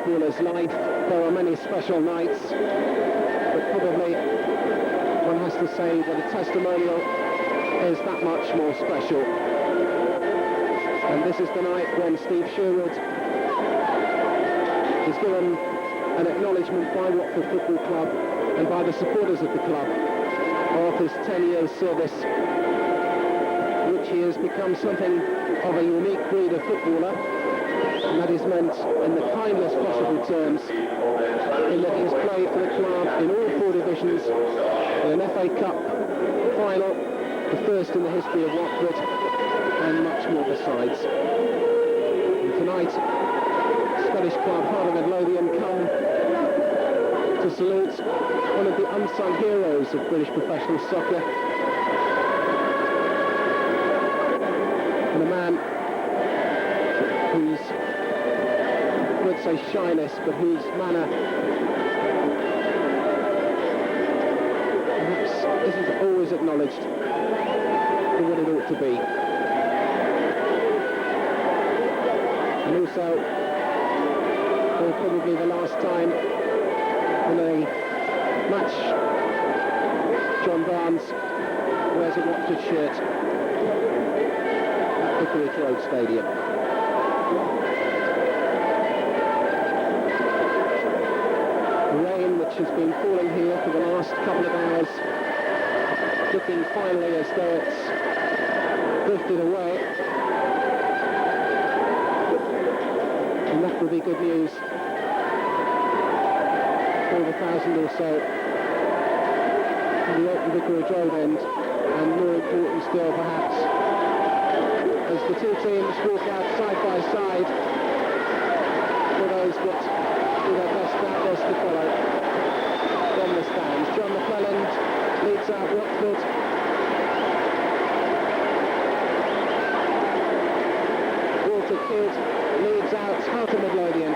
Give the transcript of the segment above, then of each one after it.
footballer's life. There are many special nights, but probably one has to say that a testimonial is that much more special. And this is the night when Steve Sherwood is given an acknowledgement by Watford Football Club and by the supporters of the club of his 10 years service, which he has become something of a unique breed of footballer, and that is meant in the kindest possible terms, in that he has played for the club in all 4 divisions, in an FA Cup final, the first in the history of Watford, and much more besides. And tonight, Scottish club Heart of Midlothian come to salute one of the unsung heroes of British professional soccer, and a man whose, I would say shyness, but whose manner perhaps isn't always acknowledged for what it ought to be. And also, for probably the last time in a match, John Barnes wears a Watford shirt at Vicarage Road Stadium. The rain which has been falling here for the last couple of hours, looking finally as though it's drifted away. And that will be good news for the 1,000 or so in the open Vicarage Road end, and more important still perhaps as the 2 teams walk out side by side for those that do their best to follow from the stands. John McClelland leads out Watford. Walter Kidd leads out Heart of Midlothian,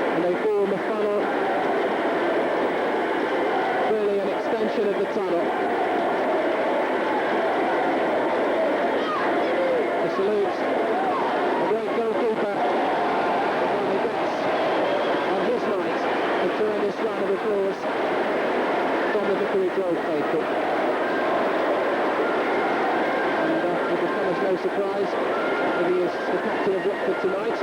and they form a funnel, really an extension of the tunnel. The salute, the great goalkeeper, when he gets on his night a tremendous round of applause from the Vicarage Road faithful. And it will come as no surprise that he is the captain of Watford tonight.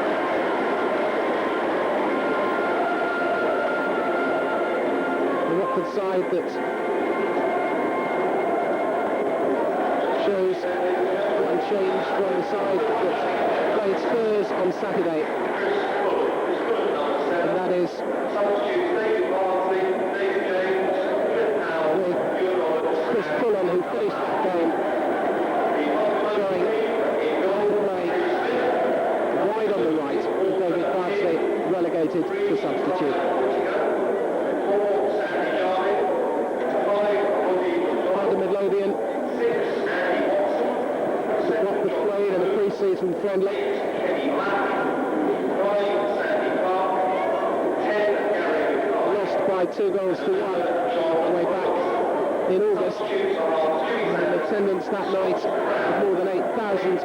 The Watford side that shows one change from the side that played Spurs on Saturday, and that is with Chris Pullen, who finished the game showing to play wide on the right, with David Bartley relegated to substitute. Heart of Midlothian, Watford played in a pre-season friendly. Lost by 2 goals to 1 way back in August. And an attendance that night of more than 8,000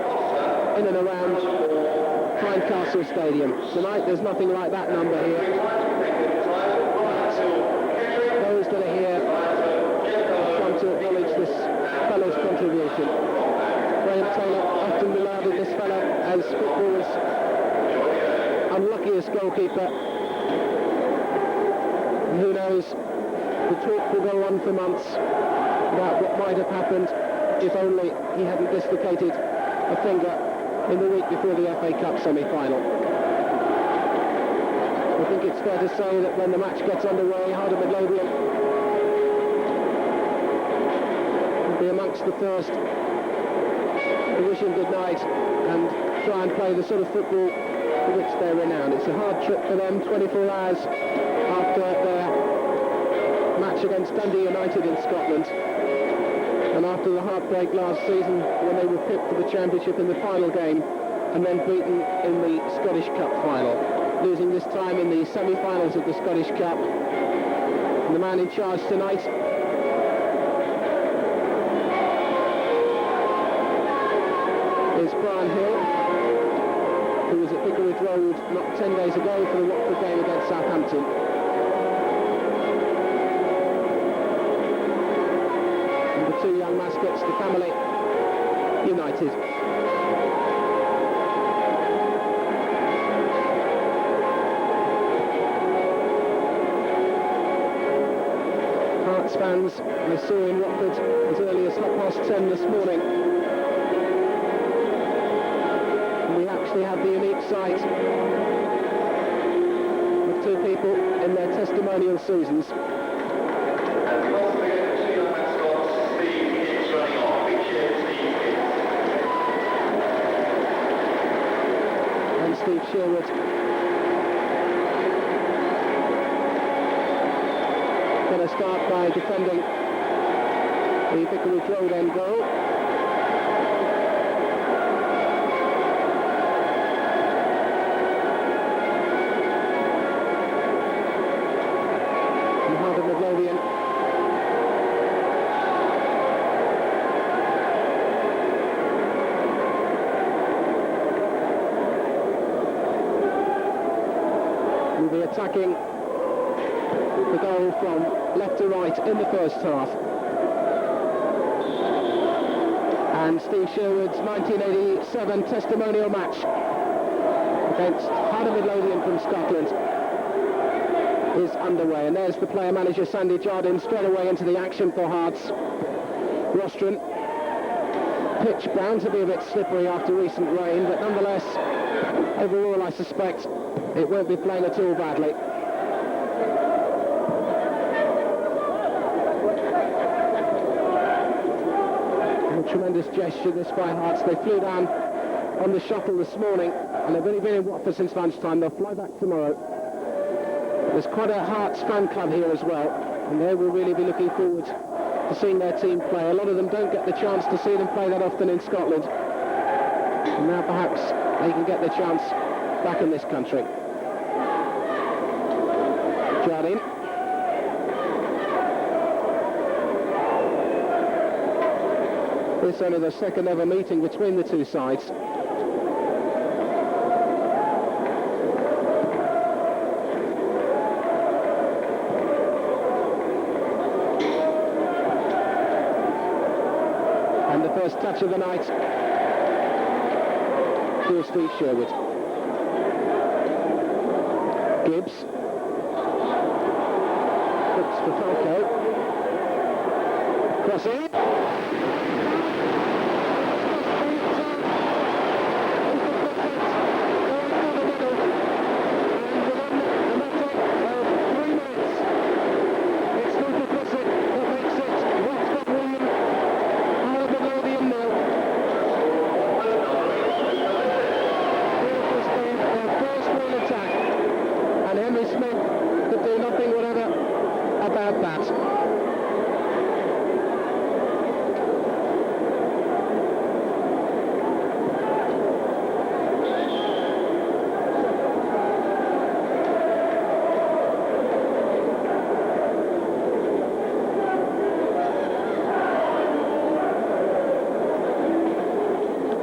in and around Tynecastle Stadium. Tonight there's nothing like that number here. Those that are here come to acknowledge this fellow's contribution. Graham Taylor often regarded this fellow as football's unluckiest goalkeeper. And who knows, the talk will go on for months about what might have happened if only he hadn't dislocated a finger in the week before the FA Cup semi-final. I think it's fair to say that when the match gets underway, Heart of Midlothian will be amongst the first to wish him good night and try and play the sort of football for which they're renowned. It's a hard trip for them, 24 hours after their match against Dundee United in Scotland, and after the heartbreak last season when they were pipped for the championship in the final game and then beaten in the Scottish Cup final, losing this time in the semi-finals of the Scottish Cup. And the man in charge tonight is Brian Hill, who was at Vicarage Road not 10 days ago for the Watford game against Southampton. And the two young mascots, the family united. Hearts fans I saw in Watford as early as 10:30 this morning. And we actually had the unique sight of two people in their testimonial seasons. And Steve Sherwood. Going to start by defending the Vicarage Road end goal. And Heart of Midlothian. Will be attacking the goal from left to right in the first half. And Steve Sherwood's 1987 testimonial match against Heart of Midlothian from Scotland is underway. And there's the player-manager Sandy Jardine straight away into the action for Hearts. Rostron. Pitch bound to be a bit slippery after recent rain, but nonetheless, overall I suspect it won't be playing at all badly. Tremendous gesture this by Hearts. They flew down on the shuttle this morning and they've only been in Watford since lunchtime. They'll fly back tomorrow. There's quite a Hearts fan club here as well, and they will really be looking forward to seeing their team play. A lot of them don't get the chance to see them play that often in Scotland, and now perhaps they can get the chance back in this country. Jardine. This is only the second ever meeting between the two sides. And the first touch of the night to Steve Sherwood. Gibbs. Looks for Falco. Crossing.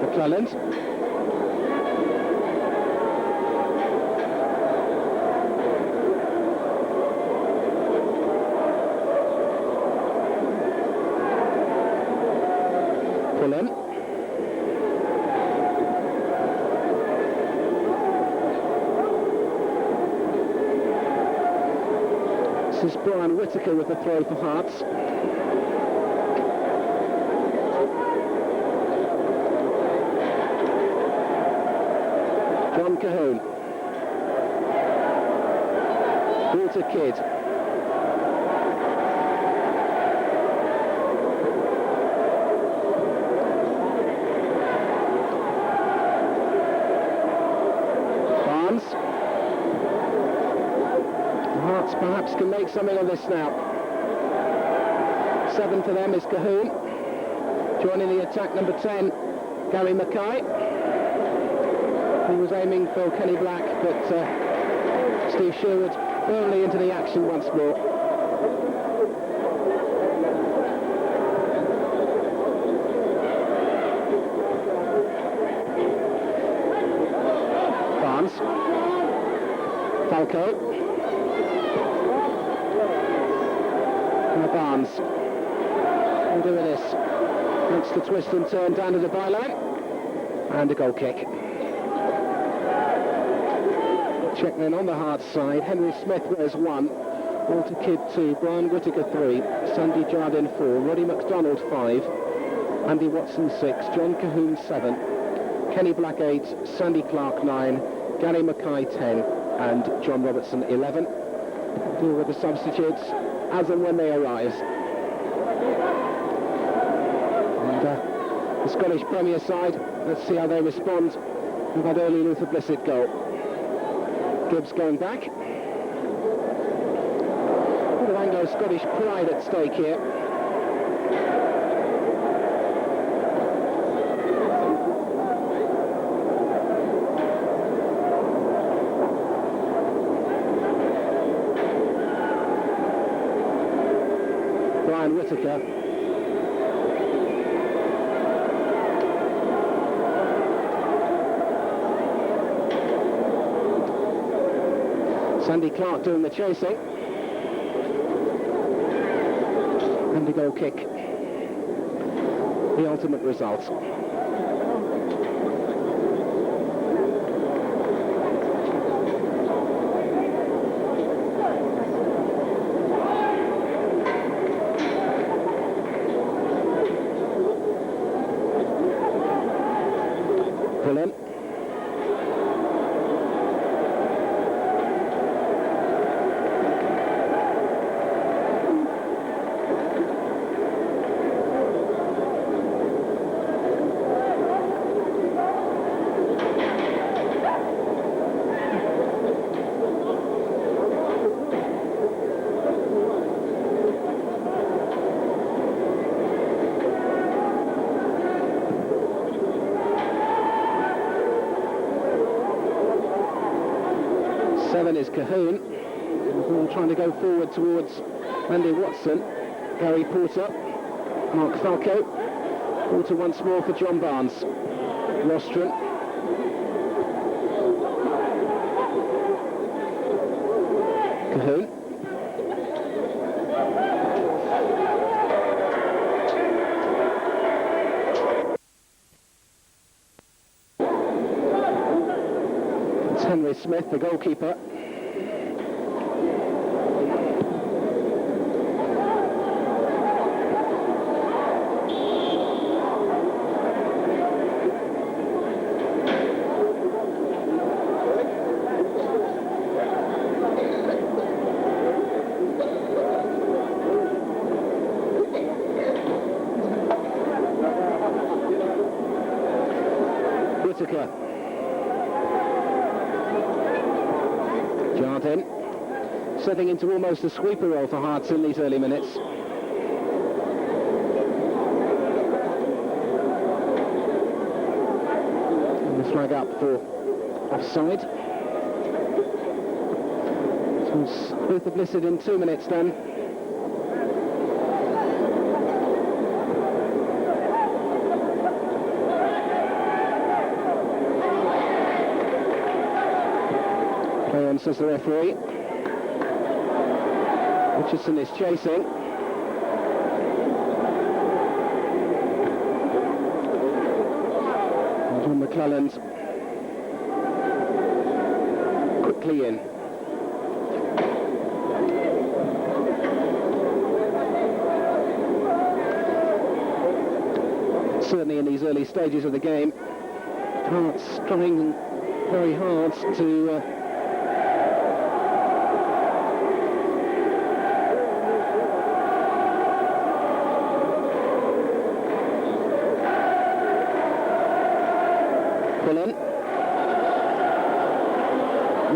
McClelland. Pull in. This is Brian Whittaker with the throw for Hearts. John Cahoon. Walter Kidd. Barnes. Hearts perhaps can make something of this now. 7 for them is Cahoon. Joining the attack, number 10, Gary Mackay. He was aiming for Kenny Black, but Steve Sherwood firmly into the action once more. Barnes. Falco. Now Barnes. We'll do this. Wants to twist and turn down to the byline. And a goal kick. Check then on the Hearts side. Henry Smith wears 1. Walter Kidd 2. Brian Whittaker 3. Sandy Jardine 4. Roddy MacDonald 5. Andy Watson 6. John Cahoon 7. Kenny Black 8. Sandy Clark 9. Gary Mackay 10. And John Robertson 11. Deal with the substitutes as and when they arise. And the Scottish Premier side, let's see how they respond with that early Luther Blissett goal. Gibbs going back. A bit of Anglo-Scottish pride at stake here. Brian Whittaker. Sandy Clark doing the chasing. And a goal kick. The ultimate result. Brilliant. Is Cahoon. Ball trying to go forward towards Andy Watson. Gary Porter. Mark Falco. Porter once more for John Barnes. Rostron. Cahoon. It's Henry Smith, the goalkeeper. Jardine setting into almost a sweeper role for Hearts in these early minutes. And the flag up for offside. So it's Luther Blissett in 2 minutes then. Says the referee. Richardson is chasing. And John McClelland quickly in. Certainly in these early stages of the game, Hearts trying very hard to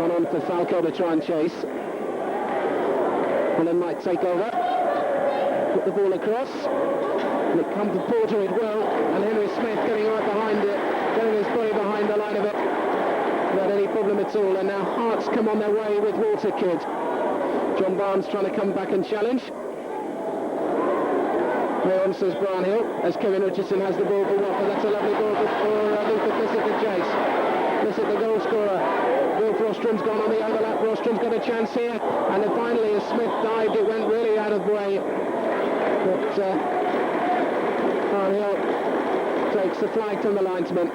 run on for Falco to try and chase. Fulham might take over. Put the ball across. And it comes to Porter it will. And Henry Smith getting right behind it. Getting his body behind the line of it. Without any problem at all. And now Hearts come on their way with Walter Kidd. John Barnes trying to come back and challenge. There on says Brian Hill, as Kevin Richardson has the ball for Watford. That's a lovely ball for Luther Blissett to chase. Blissett, the goal scorer. Will Frost Rostrum's gone on the overlap. Rostrum's got a chance here, and then finally as Smith dived, it went really out of way. But Hill takes the flag from the linesman.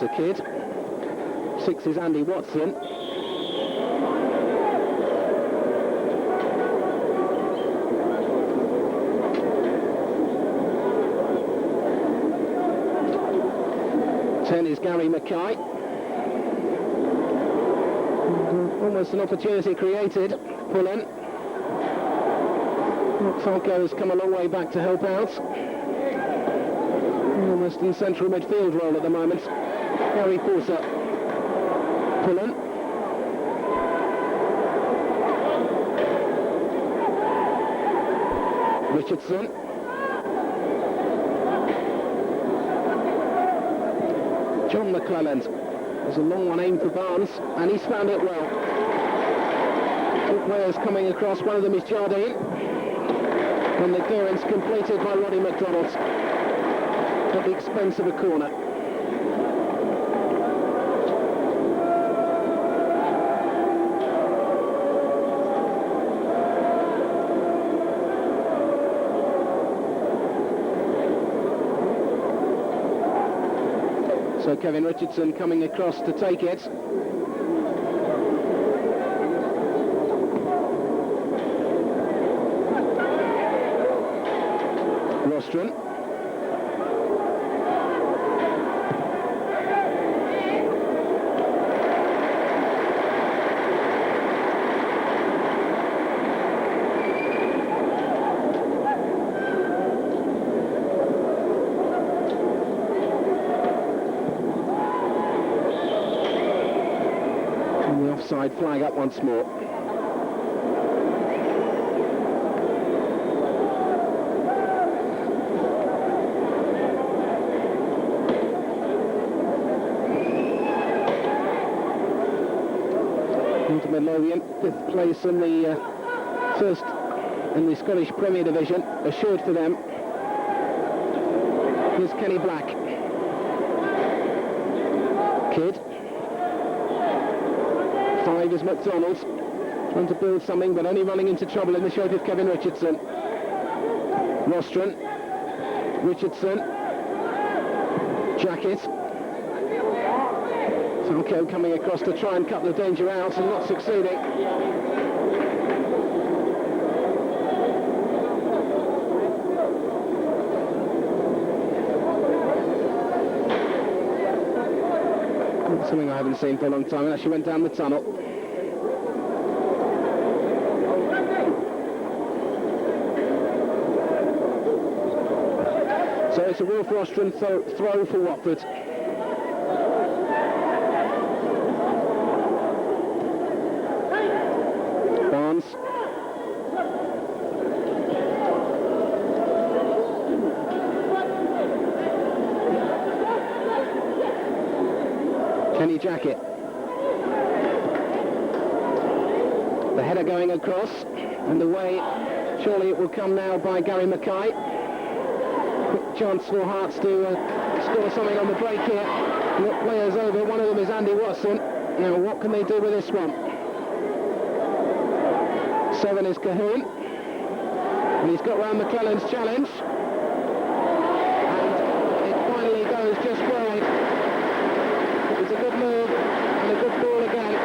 A kid. 6 is Andy Watson. Ten is Gary Mackay. Almost an opportunity created. Pull in. Falco has come a long way back to help out. Almost in central midfield role at the moment. Gary Forser. Pullen. Richardson. John McClelland. There's a long one aimed for Barnes, and he's found it well. Two players coming across, one of them is Jardine. And the clearance completed by Roddy McDonald at the expense of a corner. So Kevin Richardson coming across to take it. Rostron. Offside flag up once more. Heart of Midlothian, 5th place in the first in the Scottish Premier Division, assured for them. Here's Kenny Black. Kidd. 5 is McDonald, trying to build something but only running into trouble in the shape of Kevin Richardson. Rostron, Richardson, Jacket. Falco coming across to try and cut the danger out and not succeeding. Something I haven't seen for a long time, and actually went down the tunnel. So it's a Wolf Rostron throw for Watford. Barnes. Kenny Jacket. The header going across, and away, surely it will come now by Gary Mackay. Quick chance for Hearts to score something on the break here. Look, players over, one of them is Andy Watson. Now what can they do with this one? 7 is Cahoon, and he's got round McClelland's challenge, and it finally goes just wide. It's a good move and a good ball again.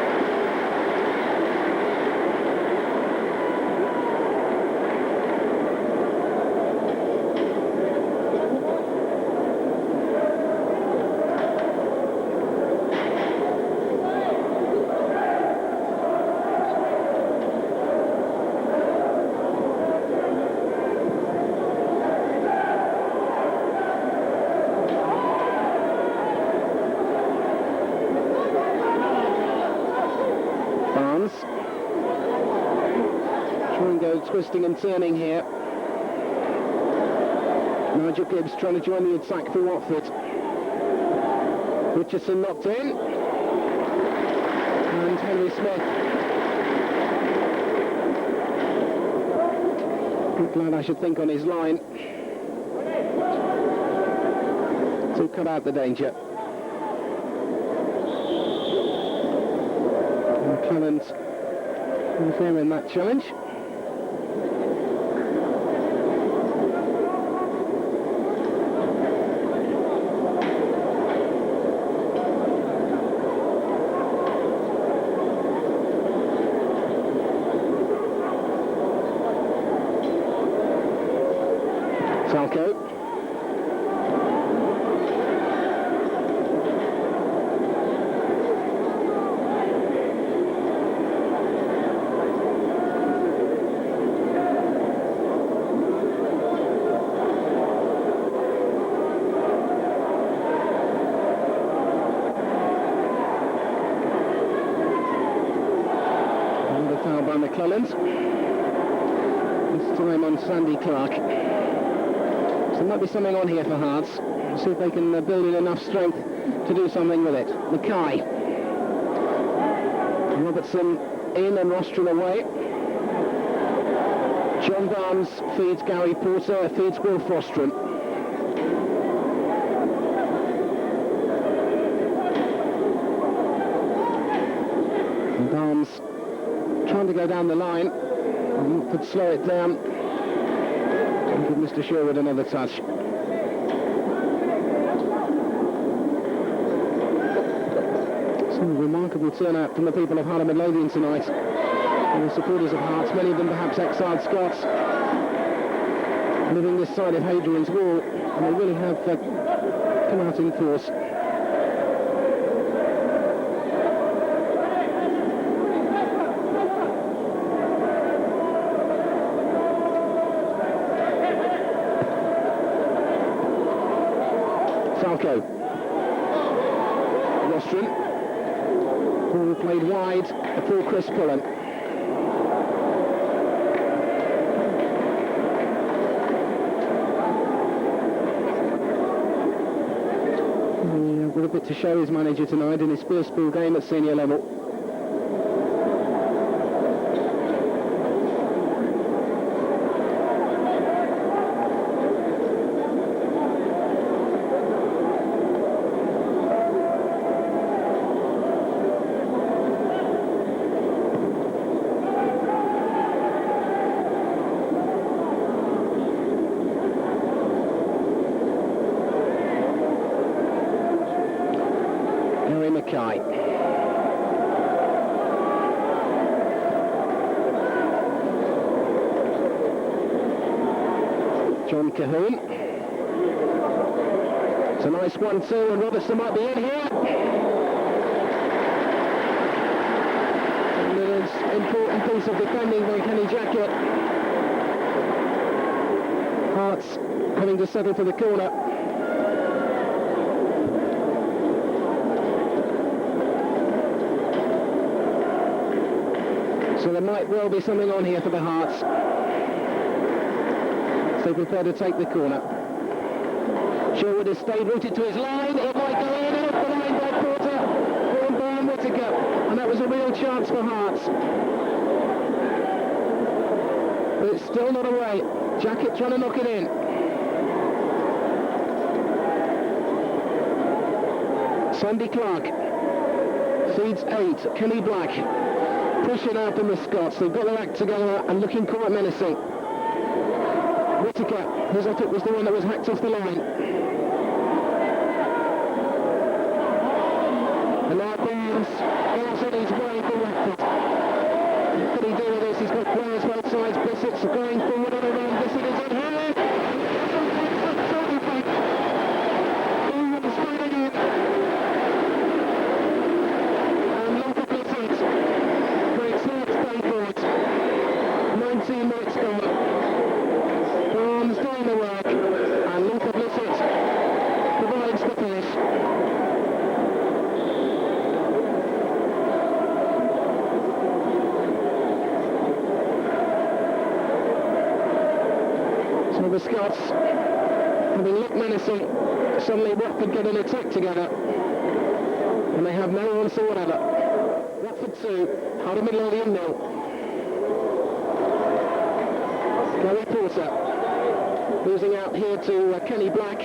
Falco twisting and turning here. Nigel Gibbs trying to join the attack for Watford. Richardson knocked in. And Henry Smith. Good lad, I should think, on his line to cut out the danger. And Clemens in that challenge. Falco. Another foul by McClelland. This time on Sandy Clark. So there might be something on here for Hearts. We'll see if they can build in enough strength to do something with it. Mackay. Robertson in and Rostron away. John Barnes feeds Gary Porter, feeds Will Rostron. And Barnes trying to go down the line. Could slow it down. Give Mr. Sherwood another touch. Some remarkable turnout from the people of Heart of Midlothian tonight. And the supporters of Hearts, many of them perhaps exiled Scots, living this side of Hadrian's Wall, and they really have come out in force. Falco. Rostron. Ball played wide for Chris Pullen. He's got a bit to show his manager tonight in his first full game at senior level. Mackay. John Cahoon. It's a nice 1-2 and Robertson might be in here. And it is an important piece of defending by Kenny Jackett. Hearts having to settle for the corner. So there might well be something on here for the Hearts. So prepared to take the corner. Sherwood has stayed rooted to his line. It might go in, off the line by Porter. Hornbourne, Whittaker. And that was a real chance for Hearts. But it's still not away. Jackett trying to knock it in. Sandy Clark feeds 8. Kenny Black. Pushing out from the Scots. They've got their act together and looking quite menacing. Whittaker, his effort was the one that was hacked off the line. And now Barnes goes on his way for Watford. What can he do with this? He's got players both sides. Bissett's going forward on a run. Bissett is in here. Minutes gone. Barnes doing the work, and Lothar Bissett Well, the Scots, having looked menacing, suddenly Watford get an attack together, and they have no answer whatever. Watford 2, Heart of Midlothian 0. Gary Porter losing out here to Kenny Black.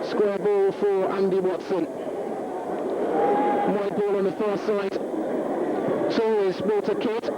Square ball for Andy Watson. Wide ball on the far side. So is Walter Kidd.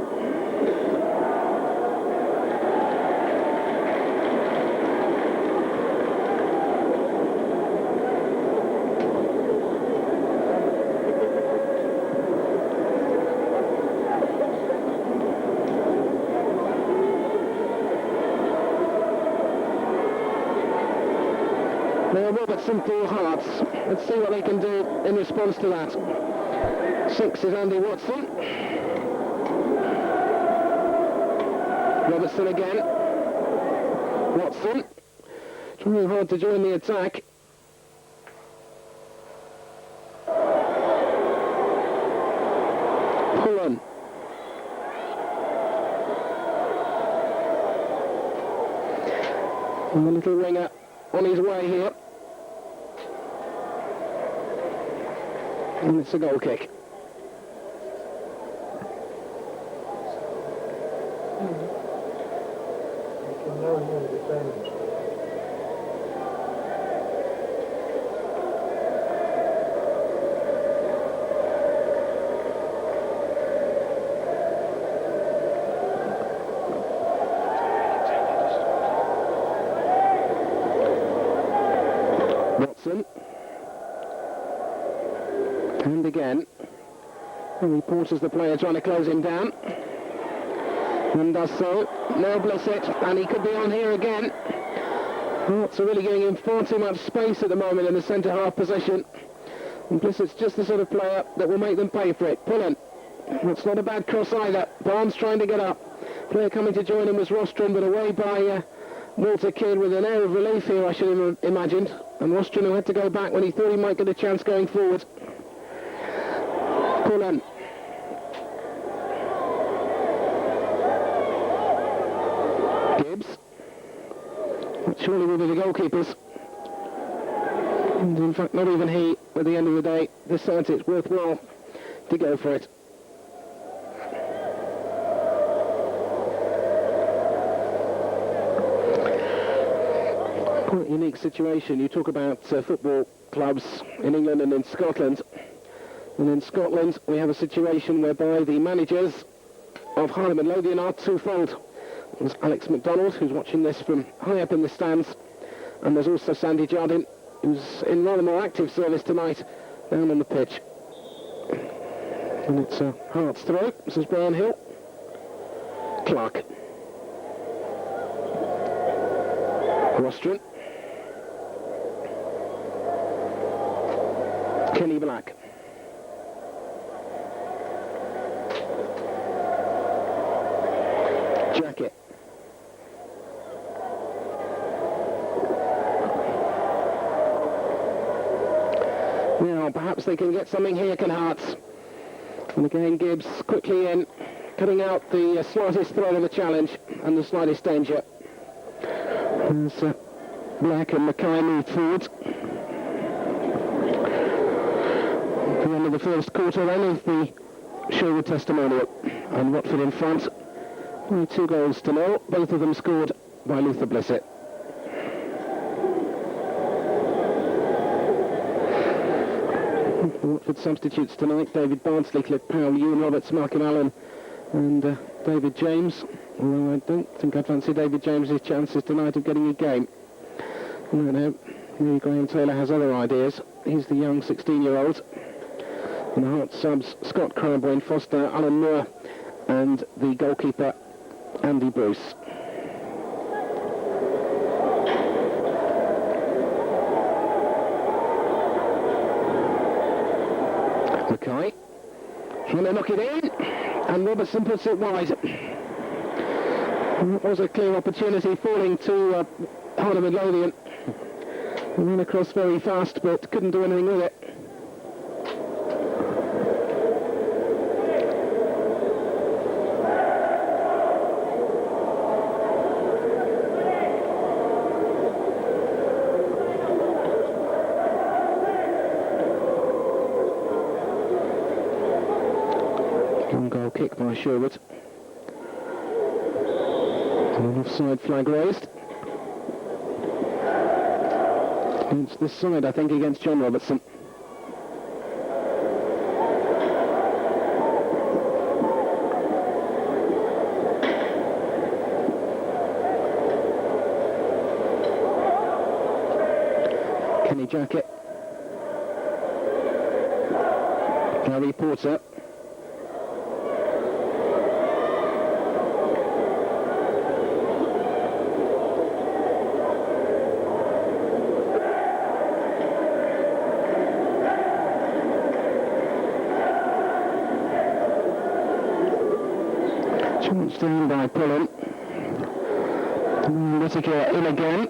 Now Robertson for Hearts. Let's see what they can do in response to that. 6 is Andy Watson. Robertson again. Watson. Trying hard to join the attack. Pullen. And the little winger on his way here. And it's a goal kick. Watson. And again. And he pauses the player trying to close him down. And does so. Now Blissett, and he could be on here again. Hearts are really giving him far too much space at the moment in the centre-half position. And Blissett's just the sort of player that will make them pay for it. Pullen. That's not a bad cross either. Barnes trying to get up. Player coming to join him was Rostron, but away by Walter Kidd with an air of relief here, I should have imagined. And Rostron, who had to go back when he thought he might get a chance going forward. Pullen. Gibbs. Surely will be the goalkeepers. And in fact, not even he, at the end of the day, decides it's worthwhile to go for it. Quite a unique situation. You talk about football clubs in England and in Scotland. And in Scotland, we have a situation whereby the managers of Heart of Midlothian are twofold. There's Alex MacDonald, who's watching this from high up in the stands, and there's also Sandy Jardine, who's in rather more active service tonight down on the pitch. And it's a Hearts throw. This is Brian Hill. Clark. Rostron. Kenny Black. Jacket. Now, perhaps they can get something here, can Hearts. And again, Gibbs quickly in, cutting out the slightest threat of a challenge and the slightest danger. As Black and Mackay move forward. At the end of the first quarter then of the Sherwood Testimonial. And Watford in front. 2 goals to 0, both of them scored by Luther Blissett. Watford substitutes tonight: David Bardsley, Cliff Powell, Ewan Roberts, Malcolm Allen and David James. Although I don't think I fancy David James's chances tonight of getting a game. No, maybe Graham Taylor has other ideas. He's the young 16-year-old. And the Hearts subs: Scott Cranbourne, Foster, Alan Moore and the goalkeeper Andy Bruce. Mackay trying to knock it in, and Robertson puts it wide. That was a clear opportunity falling to Heart of Midlothian. Ran across very fast, but couldn't do anything with it. One goal kick by Sherwood. And an offside flag raised. It's this side, I think, against John Robertson. Kenny Jacket. Gary Porter. Chance down by Pullen. Whittaker in again.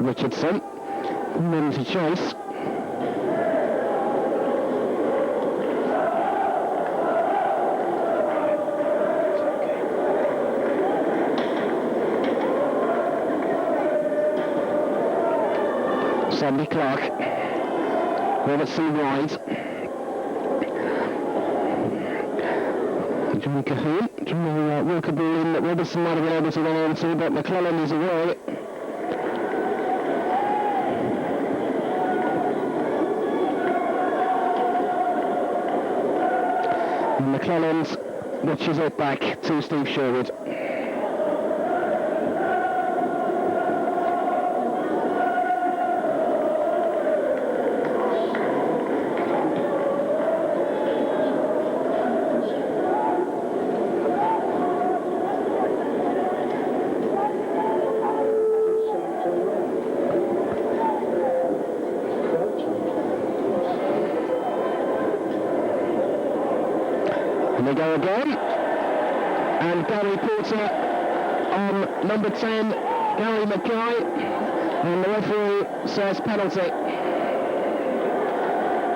Richardson, and then to chase. Sandy Clark, Robertson wide. John Cahoon, trying to work a ball in that Robertson might have been able to run onto, but McClellan is away. And McClellan's watches it back to Steve Sherwood. And they go again, and Gary Porter on number 10, Gary Mackay, and the referee says penalty.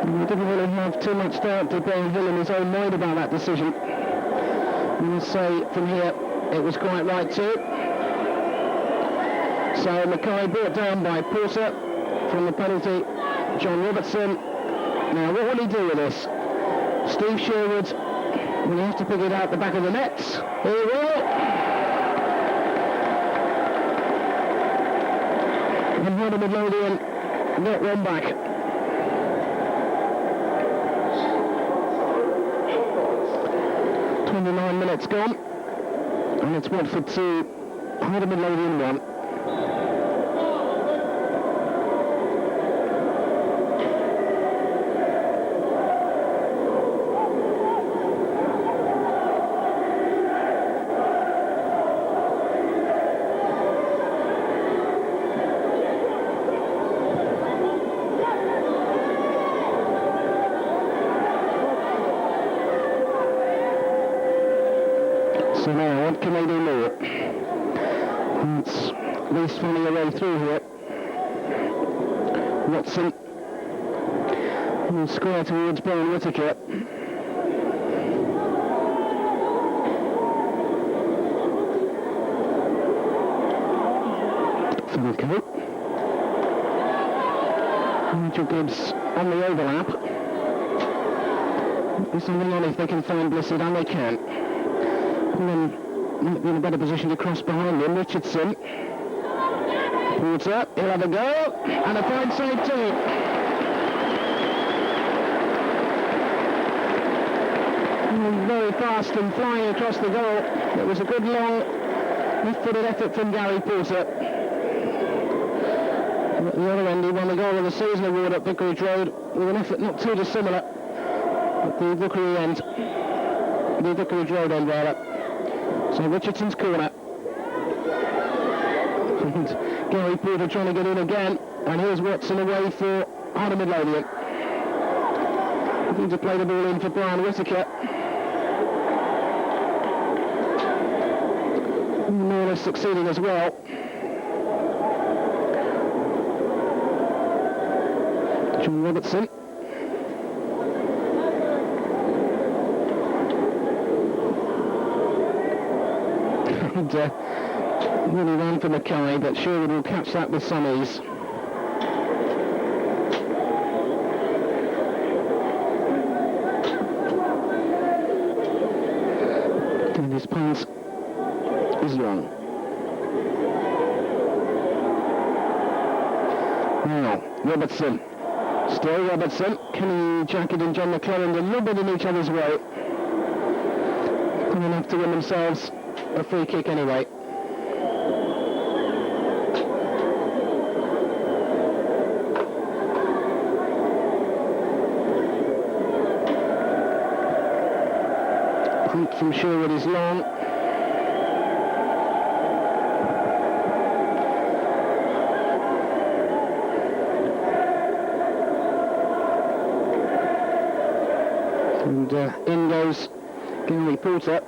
We didn't really have too much doubt to Brian Hill in his own mind about that decision. We'll say from here it was quite right too. So Mackay brought down by Porter from the penalty, John Robertson. Now what will he do with this? Steve Sherwood will have to pick it out the back of the nets. He will. And Heart of Midlothian get one back. "29 minutes gone, and it's Watford 2, Heart of Midlothian 1. So now, what can they do more? It's at least finding a way through here. Watson will square towards Brian Whittaker. Falco. Nigel Gibbs on the overlap. There's something on if they can find Blissett, and they can. And then might be in a better position to cross behind him. Richardson. Porter, he'll have a go, and a fine save too. Very fast and flying across the goal. It was a good long left-footed effort from Gary Porter. And at the other end, he won the goal of the season award at Vicarage Road with an effort not too dissimilar at the Vicarage end. The Vicarage Road end, rather. So Richardson's corner. And Gary Porter trying to get in again. And here's Watson away for Heart of Midlothian. Looking to play the ball in for Brian Whittaker. More or less succeeding as well. John Robertson. and really ran for Mackay, but Sherwood will catch that with some ease. And his pass is long. Now, Robertson. Still Robertson. Kenny Jacket and John McClelland are lobbing in each other's way. Going to have to win themselves a free kick anyway. Punt from Sherwood is long. And in goes Gary Porter.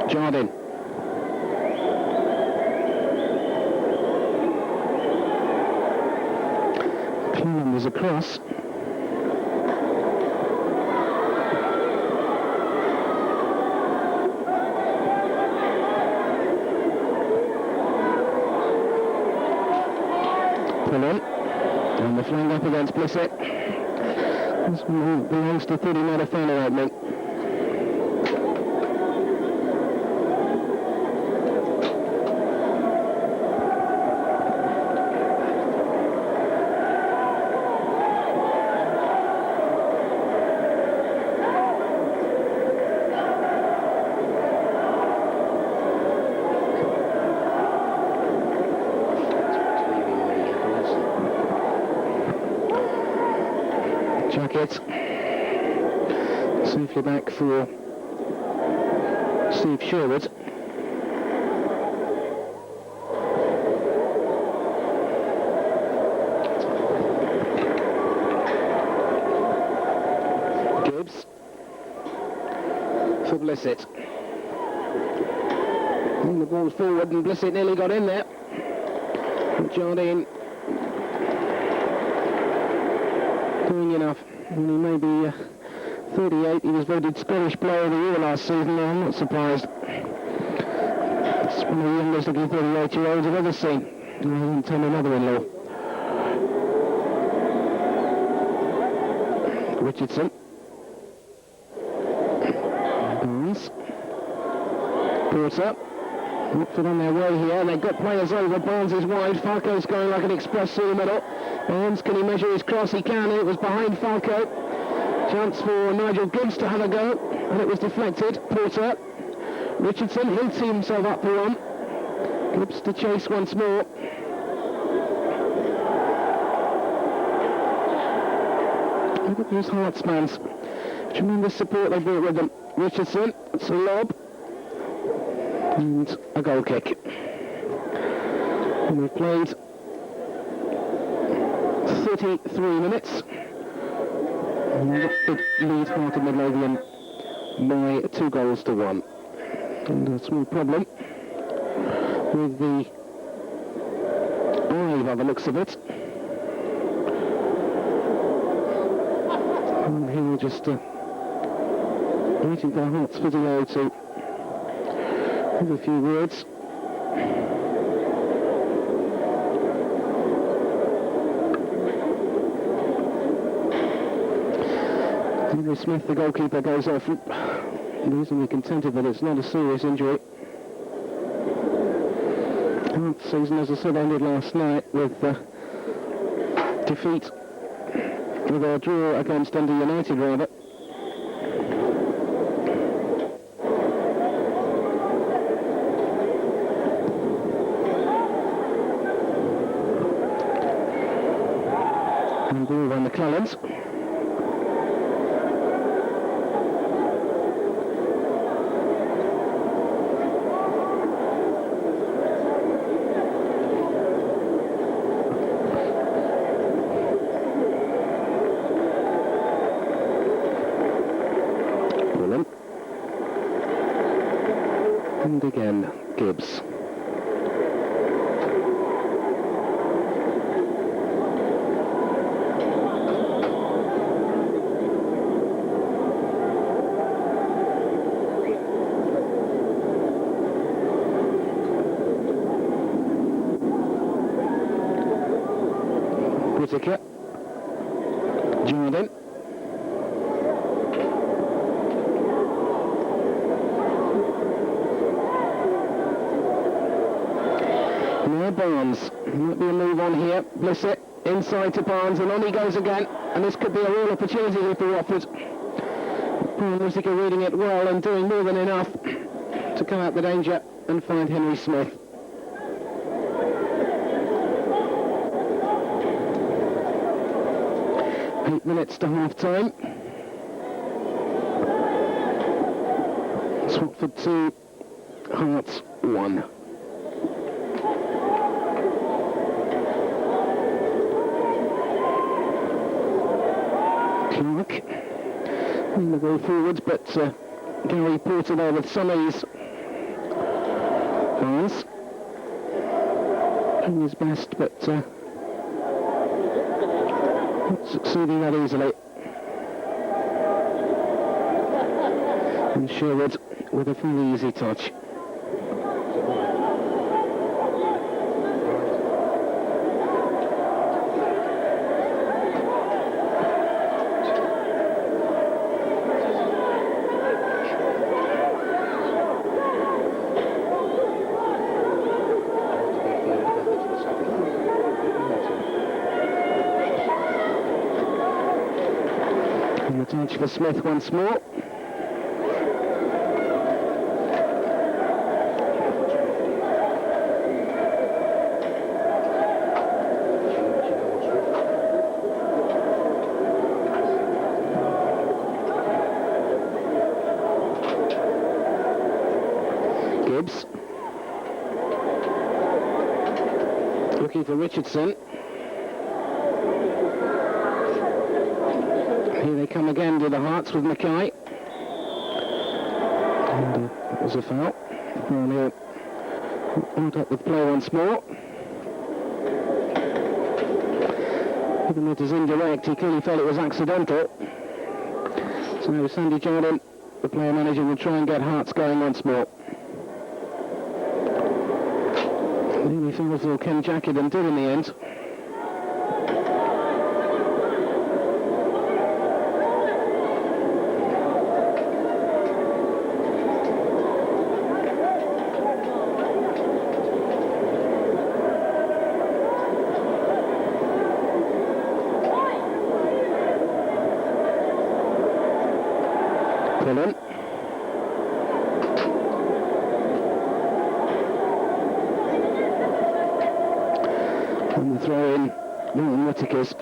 Jardine. Cleveland is across. Pull in. And the flank up against Blissett. This one belongs to 30 metre final opening. Jacket safely back for Steve Sherwood. Gibbs for Blissett. And the ball's forward and Blissett nearly got in there. Jardine doing enough. When he may be 38, he was voted Scottish Player of the Year last season. No, I'm not surprised. It's one of the youngest looking 38-year-olds I've ever seen. I didn't tell my mother-in-law. Richardson. Barnes. Porter. Watford on their way here. They've got players over. Barnes is wide. Falco's going like an express through the middle. Barnes, can he measure his cross? He can. It was behind Falco. Chance for Nigel Gibbs to have a go, and it was deflected. Porter. Richardson, he'll tee himself up for one. Gibbs to chase once more. Look at those Hearts fans. Tremendous support they brought with them. Richardson, it's a lob. And a goal kick. And we've played 33 minutes. And Watford lead Heart of Midlothian by 2-1. And a small problem with the eye by the looks of it. And he will just waiting for Hearts video to have a few words. Henry Smith, the goalkeeper, goes off, reasonably contented that it's not a serious injury. Hearts season, as I said, ended last night with defeat, with a draw against Dundee United, rather. And ball by McClelland. And again, Gibbs. Whittaker. Jordan. Now Barnes. Might be a move on here. Blissett inside to Barnes, and on he goes again. And this could be a real opportunity here for Watford. Paul Whittaker reading it well and doing more than enough to come out the danger and find Henry Smith. Eight minutes to half-time. It's Watford 2, Hearts 1. Clark in the way forwards, but Gary Porter there with some ease. Barnes doing his best, but not succeeding that easily. And Sherwood with a fairly easy touch. Touch for Smith once more. Gibbs. Looking for Richardson. Here they come again to the Hearts with Mackay. And that was a foul. Brownhill out up with play once more. Even though it is indirect, he clearly felt it was accidental. So Sandy Jordan, the player manager, will try and get Hearts going once more. Nearly fell Ken Jacket and did in the end. Pullen. And the throw in, Norton Whittaker's.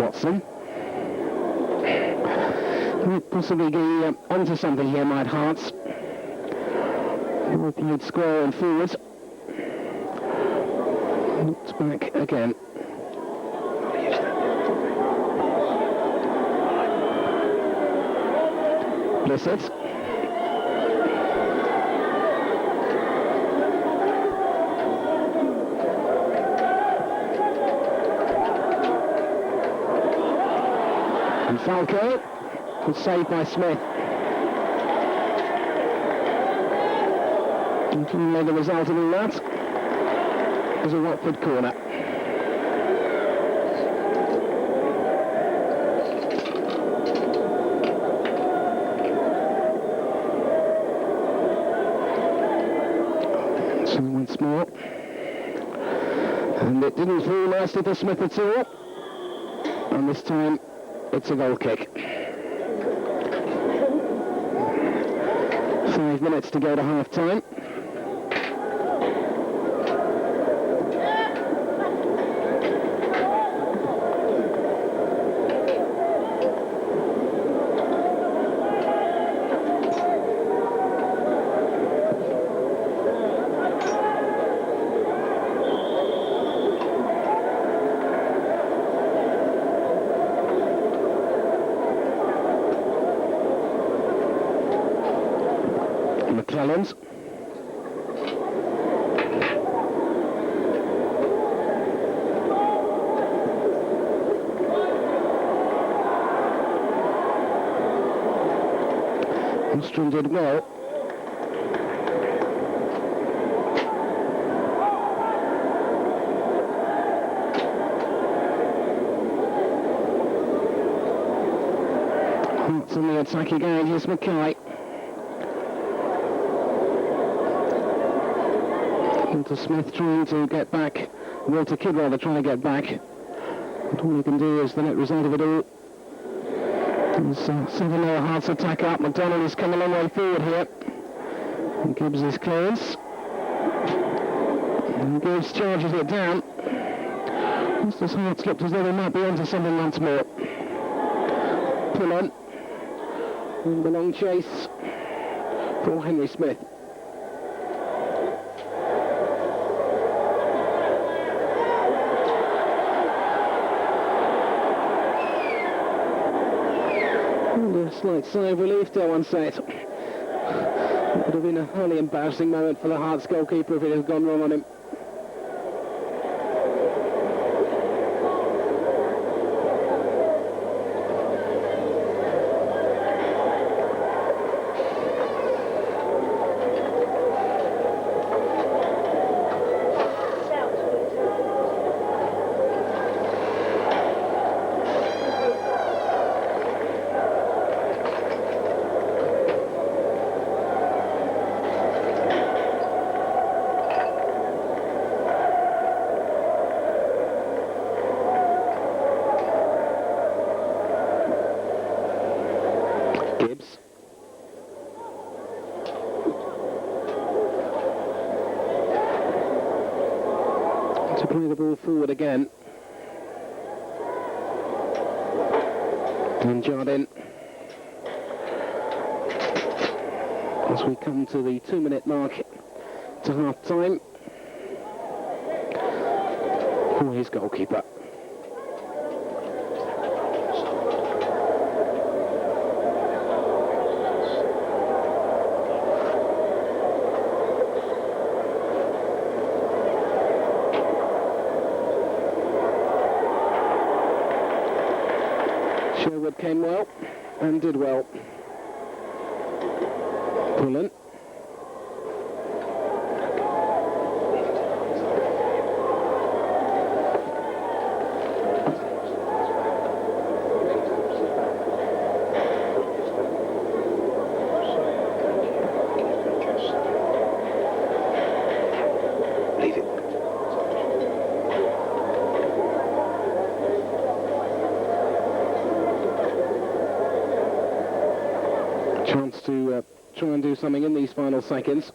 Watson. Might possibly be onto something here, might Hearts. Well played square and forward. Knocked back again. Blissett. And Falco was saved by Smith. And the result of all that was a Watford corner. So once more. And it didn't fall nicely for Smith at all. And this time it's a goal kick. 5 minutes to go to half-time. McClellan's. Ostrom did well Out on the attack again, here's Mackay. Walter Smith trying to get back. Walter Kidd rather trying to get back. And all he can do is the net result of it all. There's Seven Lower Hearts attack up. McDonald has come a long way forward here. And Gibbs is close. And Gibbs charges it down. Mr. Hearts looked as though they might be onto something once more. Pull on. And the long chase for Henry Smith. And a slight sigh of relief, dare one say it. It would have been a highly embarrassing moment for the Hearts goalkeeper if it had gone wrong on him. Gibbs. To play the ball forward again. And Jardine. As we come to the 2-minute mark to half-time for his goalkeeper. Sherwood came well and did well. Pullen. Leave it. Chance to try and do something in these final seconds.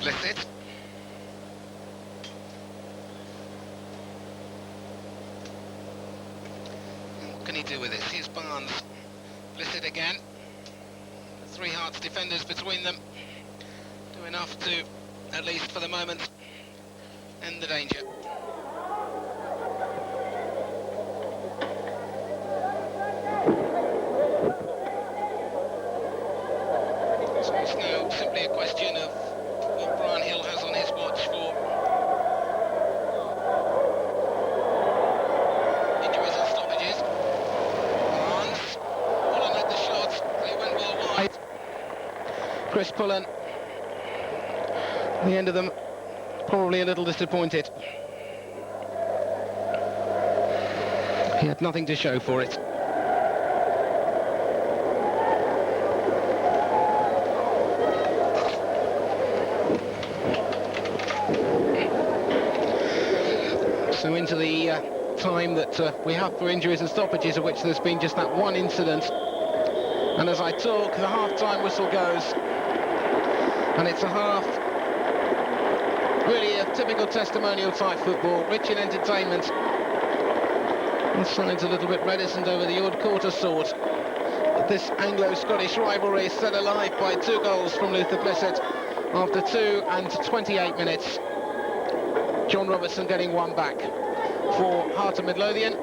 Blessed. What can he do with this? Here's Barnes. Blessed again. The three Hearts defenders between them. Do enough to, at least for the moment, end the danger. So it's now simply a question of what Brian Hill has on his watch for injuries and stoppages. Barnes. Pullen had the shots. They went well wide. Chris Pullen. The end of them, probably a little disappointed. He had nothing to show for it. So into the time that we have for injuries and stoppages, of which there's been just that one incident. And as I talk, the half-time whistle goes. And it's a half, really a typical testimonial type football, rich in entertainment. The side's a little bit reticent over the odd quarter sword. But this Anglo-Scottish rivalry is set alive by 2 goals from Luther Blissett after 2 and 28 minutes. John Robertson getting one back for Heart of Midlothian.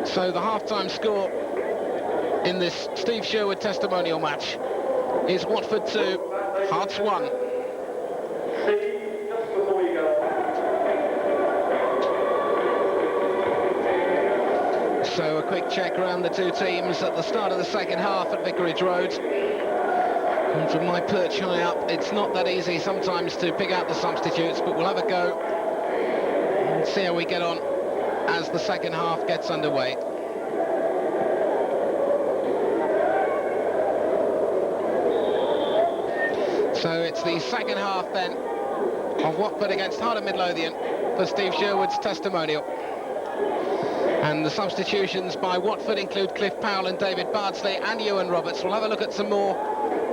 So the half-time score in this Steve Sherwood testimonial match is Watford 2, Hearts 1. So a quick check around the two teams at the start of the second half at Vicarage Road. And from my perch high up, it's not that easy sometimes to pick out the substitutes, but we'll have a go and see how we get on as the second half gets underway. So it's the second half then of Watford against Heart of Midlothian for Steve Sherwood's testimonial. And the substitutions by Watford include Cliff Powell and David Bardsley and Ewan Roberts. We'll have a look at some more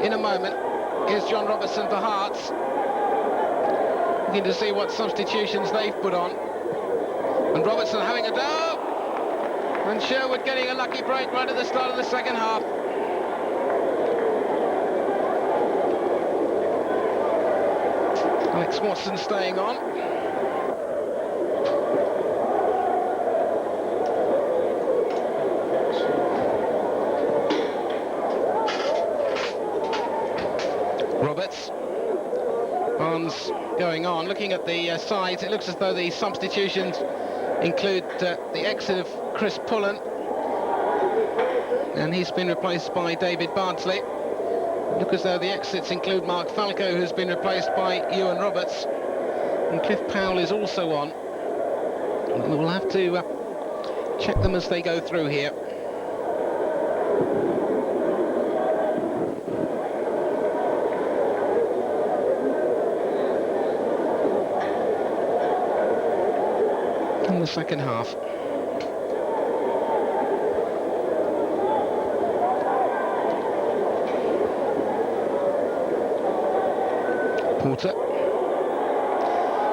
in a moment. Here's John Robertson for Hearts. Looking to see what substitutions they've put on. And Robertson having a go. And Sherwood getting a lucky break right at the start of the second half. Alex Watson staying on. Roberts. Barnes going on. Looking at the sides, it looks as though the substitutions include the exit of Chris Pullen, and he's been replaced by David Bardsley. Look as though the exits include Mark Falco, who's been replaced by Ewan Roberts, and Cliff Powell is also on. And we'll have to check them as they go through here. In the second half. Porter.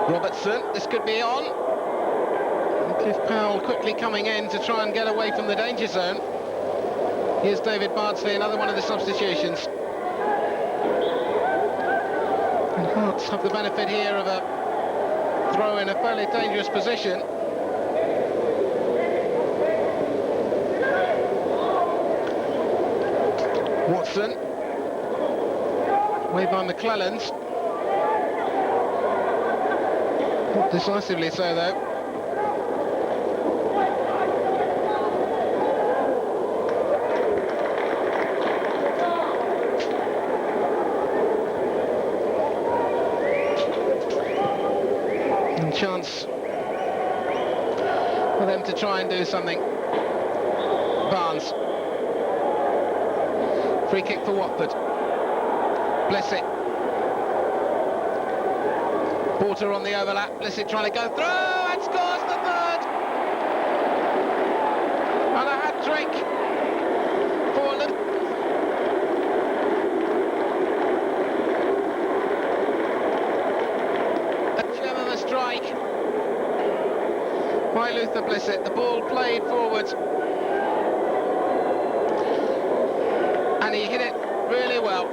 Robertson, this could be on. And Cliff Powell quickly coming in to try and get away from the danger zone. Here's David Bardsley, another one of the substitutions. And Hearts have the benefit here of a throw in a fairly dangerous position. Watson. Away by McClellan's. Not decisively so, though. And chance for them to try and do something. Barnes. Free kick for Watford. Blessett. Porter on the overlap. Blessett trying to go through and scores the third. And a hat-trick for a gem of a strike by Luther Blessett. The ball played forwards. And he hit it really well.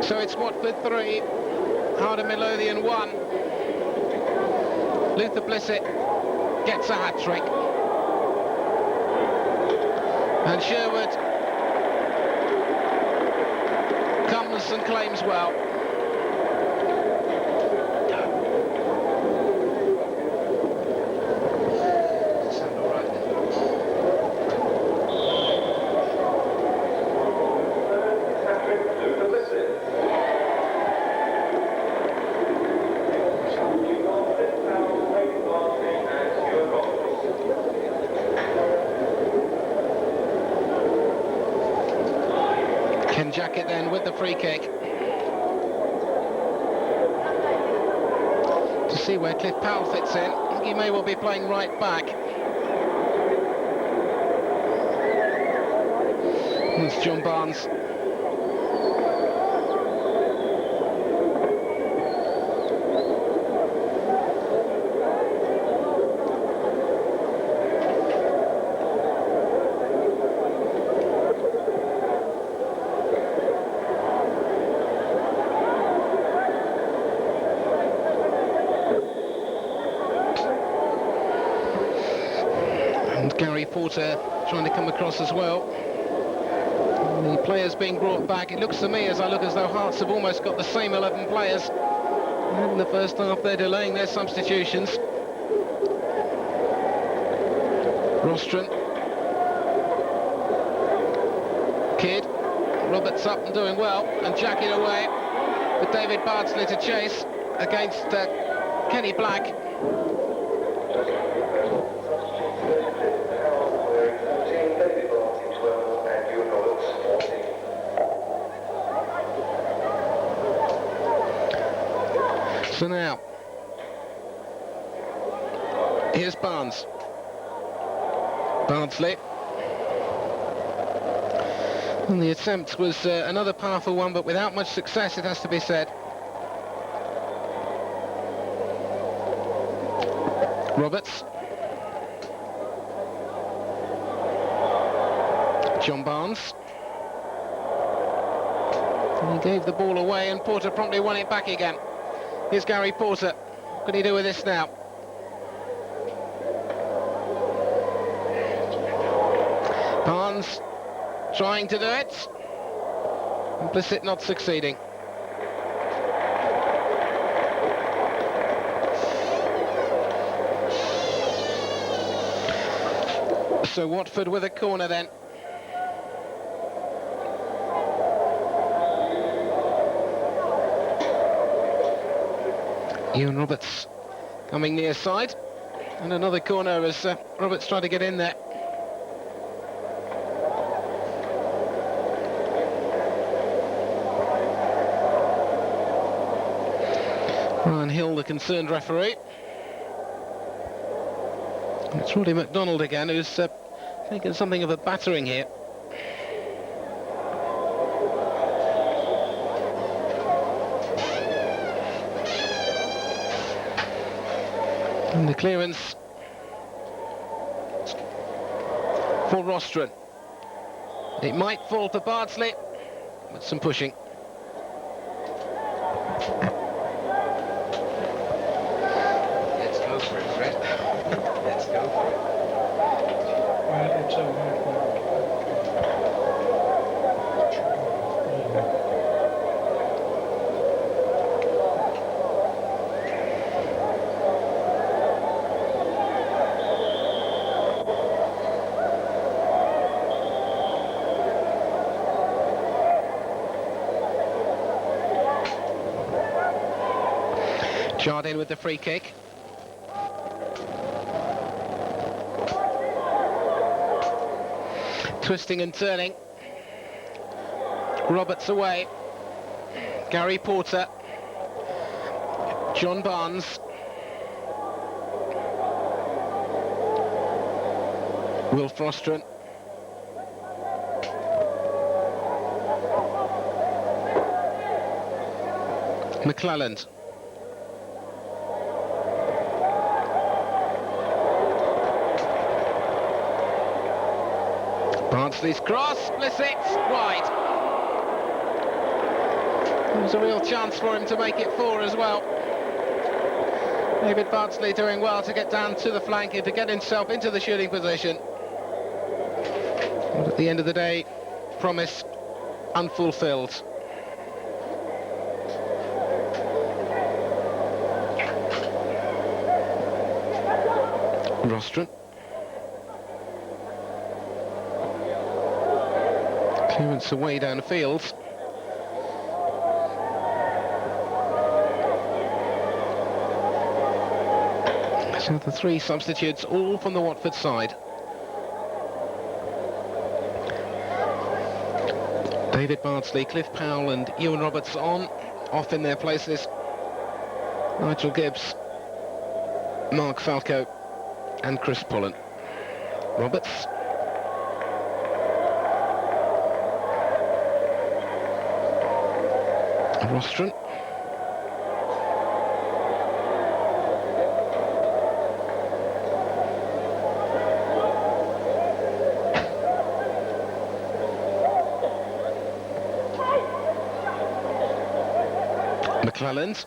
So it's Watford 3, Heart of Midlothian 1. Luther Blessett gets a hat-trick. And Sherwood comes and claims well. Jacket then with the free kick to see where Cliff Powell fits in. I think he may well be playing right back. It's John Barnes. And Gary Porter trying to come across as well. The players being brought back. It looks to me as though Hearts have almost got the same 11 players. And in the first half they're delaying their substitutions. Rostron. Kidd. Roberts up and doing well. And jacking away with David Bardsley to chase against Kenny Black. So now, here's Barnes. Bardsley. And the attempt was another powerful one, but without much success, it has to be said. Roberts. John Barnes. And he gave the ball away, and Porter promptly won it back again. Here's Gary Porter. What can he do with this now? Barnes trying to do it. Implicit not succeeding. So Watford with a corner then. Ian Roberts coming near side, and another corner as Roberts tried to get in there. Ryan Hill, the concerned referee. It's Roddy MacDonald again, who's taken something of a battering here. And the clearance for Rostron. It might fall for Bardsley, but some pushing. Let's go for it, Fred. Let's go for it. Why did it so hard now? Jardine with the free kick. Twisting and turning. Roberts away. Gary Porter. John Barnes. Will Rostron. McClelland. Bardsley's cross, Blissett, wide. There was a real chance for him to make it 4 as well. David Bardsley doing well to get down to the flank and to get himself into the shooting position. But at the end of the day, promise unfulfilled. Rostron. Clearance away downfield. So the 3 substitutes, all from the Watford side. David Bardsley, Cliff Powell and Ewan Roberts off in their places. Nigel Gibbs, Mark Falco and Chris Pullen. Roberts. Rostron. McClelland.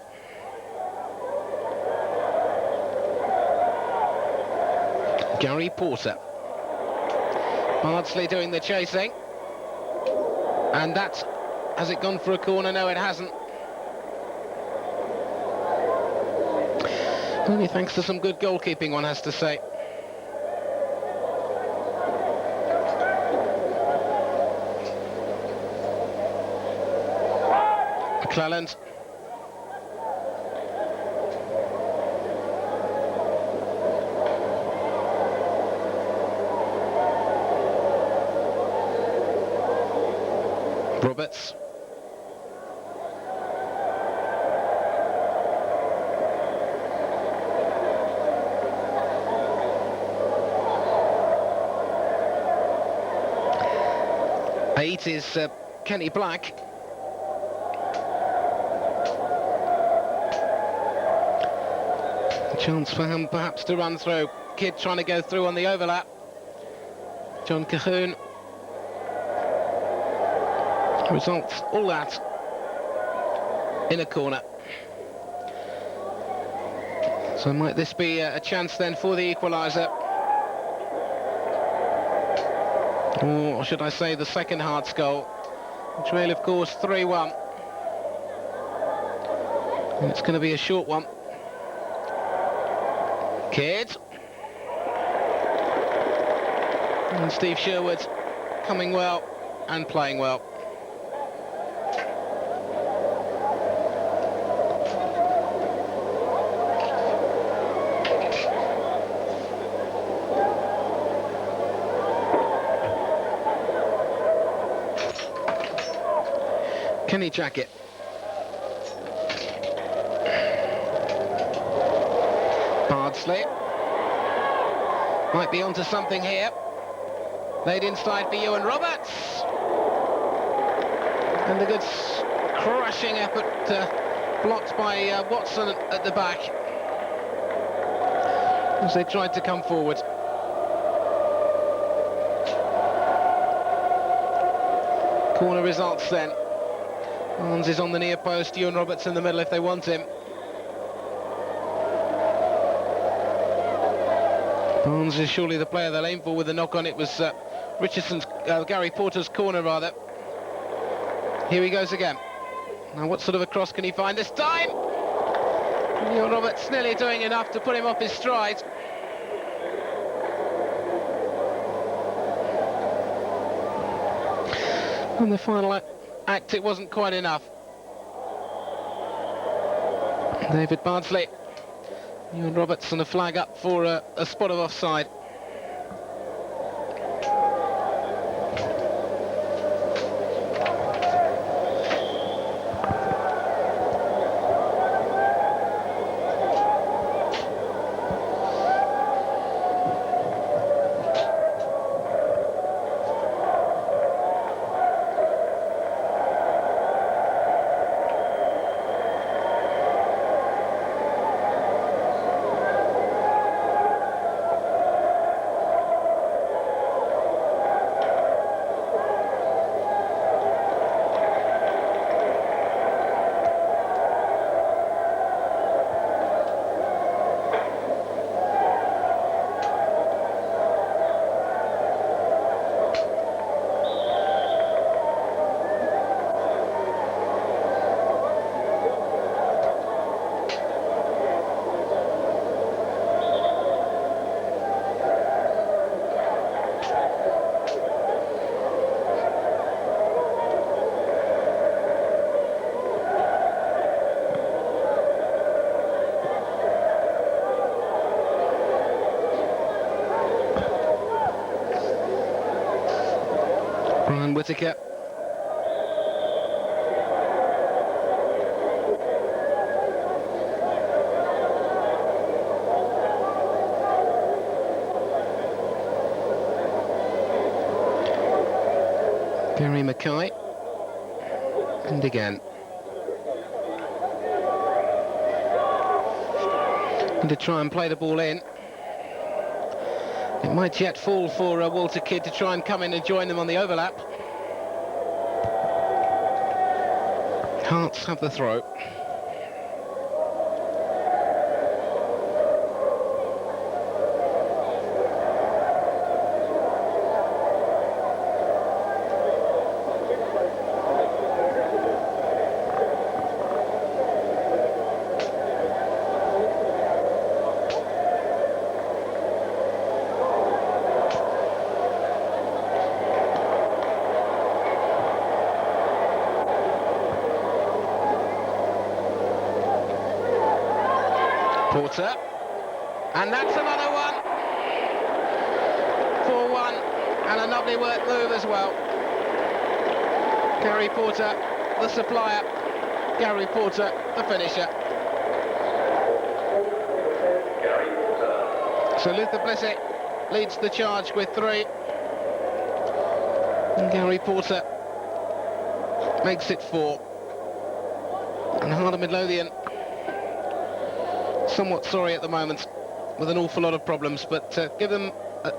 Gary Porter. Bardsley doing the chasing. And that's... Has it gone for a corner? No, it hasn't. Only thanks to some good goalkeeping, one has to say. McClelland. Roberts. Eight is Kenny Black. A chance for him perhaps to run through. Kidd trying to go through on the overlap. John Cahoon. Results, all that in a corner. So might this be a chance then for the equaliser? Or should I say the second Hearts goal? Trail, of course, 3-1. And it's going to be a short one. Kidd. And Steve Sherwood coming well and playing well. Kenny Jackett. Bardsley. Might be onto something here. Laid inside for Ewan Roberts. And a good crashing effort blocked by Watson at the back as they tried to come forward. Corner results then. Barnes is on the near post, Ewan Roberts in the middle if they want him. Barnes is surely the player they'll aim for with the knock on. It was Gary Porter's corner rather. Here he goes again. Now what sort of a cross can he find this time? Ewan Roberts nearly doing enough to put him off his stride. On the final act, it wasn't quite enough. David Bardsley. Ewan Roberts and a flag up for a spot of offside. Whittaker. Gary Mackay. And again. And to try and play the ball in. It might yet fall for Walter Kidd to try and come in and join them on the overlap. Hearts have the throw. Porter, and that's another one. 4-1, and a lovely work move as well. Gary Porter, the supplier. Gary Porter, the finisher. So Luther Blissett leads the charge with 3. And Gary Porter makes it 4. And Heart of Midlothian somewhat sorry at the moment, with an awful lot of problems, but give them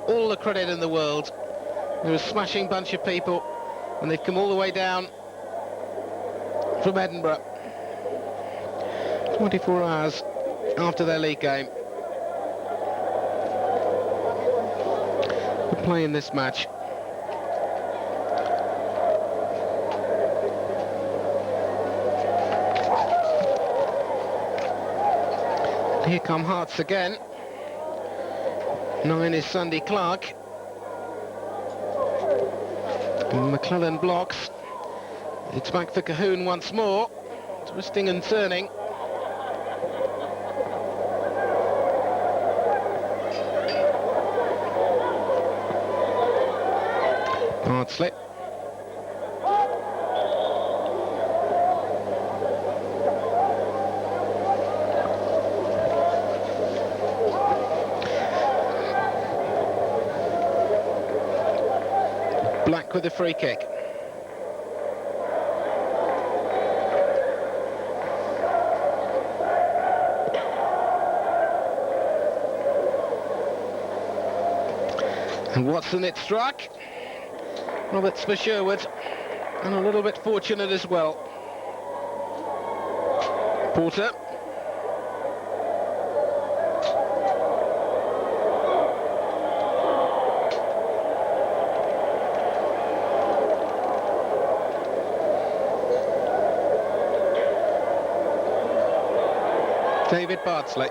all the credit in the world. They're a smashing bunch of people, and they've come all the way down from Edinburgh 24 hours after their league game. We're playing this match. Here come Hearts again. 9 is Sandy Clark. McClellan blocks. It's back for Cahoon once more. Twisting and turning. Hard slip. Black with a free kick. And Watson it struck. Roberts for Sherwood, and a little bit fortunate as well. Porter. David Bardsley.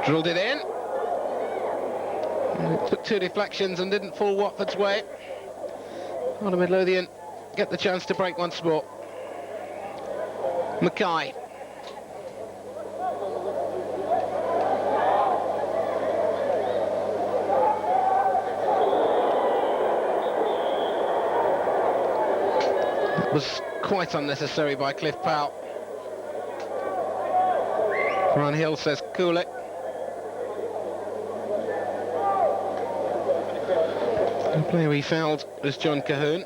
Drilled it in. And it took 2 deflections and didn't fall Watford's way. Heart of Midlothian get the chance to break once more. Mackay. That was quite unnecessary by Cliff Powell. Brian Hill says cool it. The player he fouled was John Cahoon.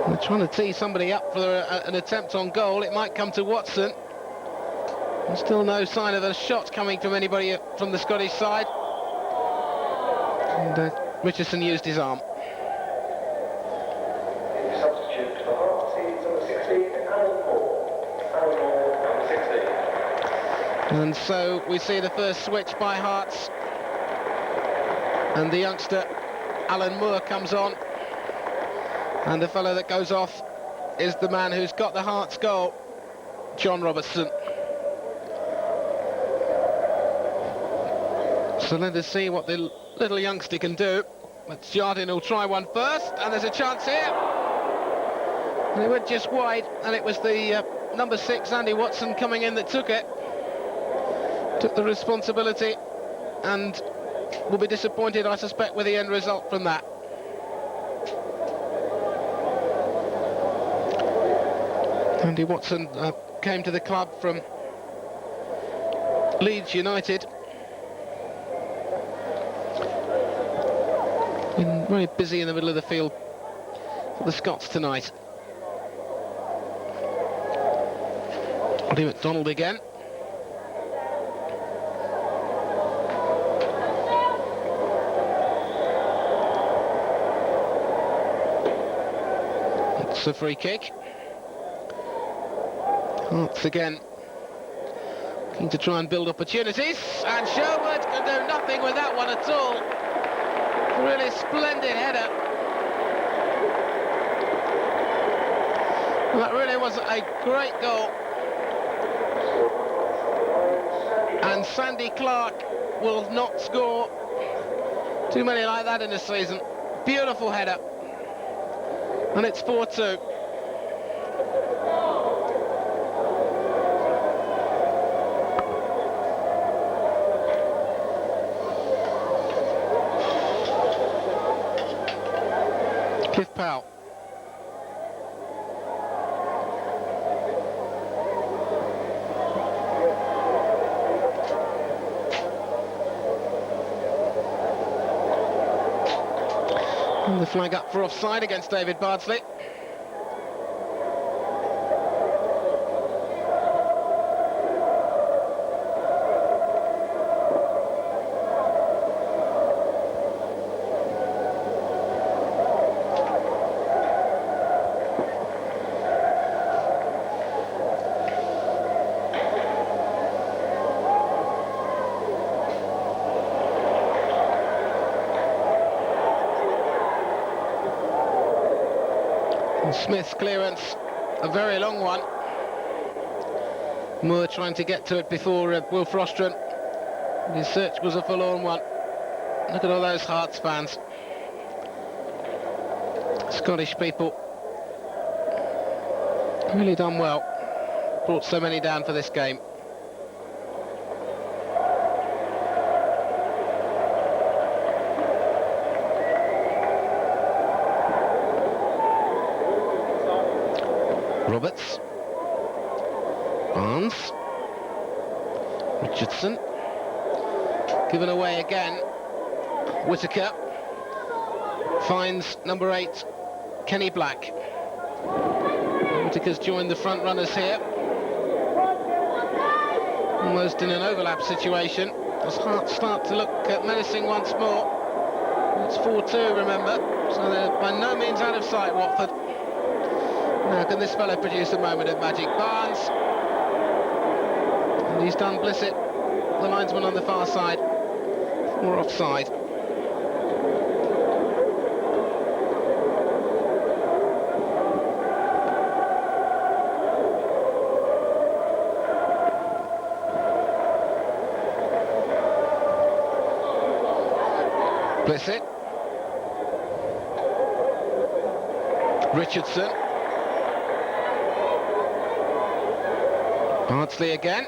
They're trying to tee somebody up for an attempt on goal. It might come to Watson. There's still no sign of a shot coming from anybody from the Scottish side. And Richardson used his arm. And so we see the first switch by Hearts. And the youngster, Alan Moore, comes on. And the fellow that goes off is the man who's got the Hearts goal, John Robertson. So let us see what the little youngster can do. But Jardine will try one first, and there's a chance here. And it went just wide, and it was the number 6, Andy Watson, coming in that took it. Took the responsibility, and will be disappointed, I suspect, with the end result from that. Andy Watson came to the club from Leeds United. Been very busy in the middle of the field for the Scots tonight. Ollie McDonald again. It's a free kick. Hearts again looking to try and build opportunities, and Sherwood can do nothing with that one at all. Really splendid header. Well, that really was a great goal. And Sandy Clark will not score Too many like that in the season. Beautiful header. And it's 4-2. Cliff Powell. And the flag up for offside against David Bardsley. Smith's clearance, a very long one. Moore trying to get to it before Wilf Rostron. His search was a forlorn one. Look at all those Hearts fans. Scottish people. Really done well. Brought so many down for this game. Roberts, Barnes, Richardson, given away again. Whittaker finds number 8, Kenny Black. Whittaker's joined the front runners here. Almost in an overlap situation as Hearts start to look menacing once more. It's 4-2, remember, so they're by no means out of sight, Watford. Now can this fellow produce a moment of magic? Barnes, and he's done Blissett, the linesman on the far side, or offside. Blissett, Richardson, Bardsley again.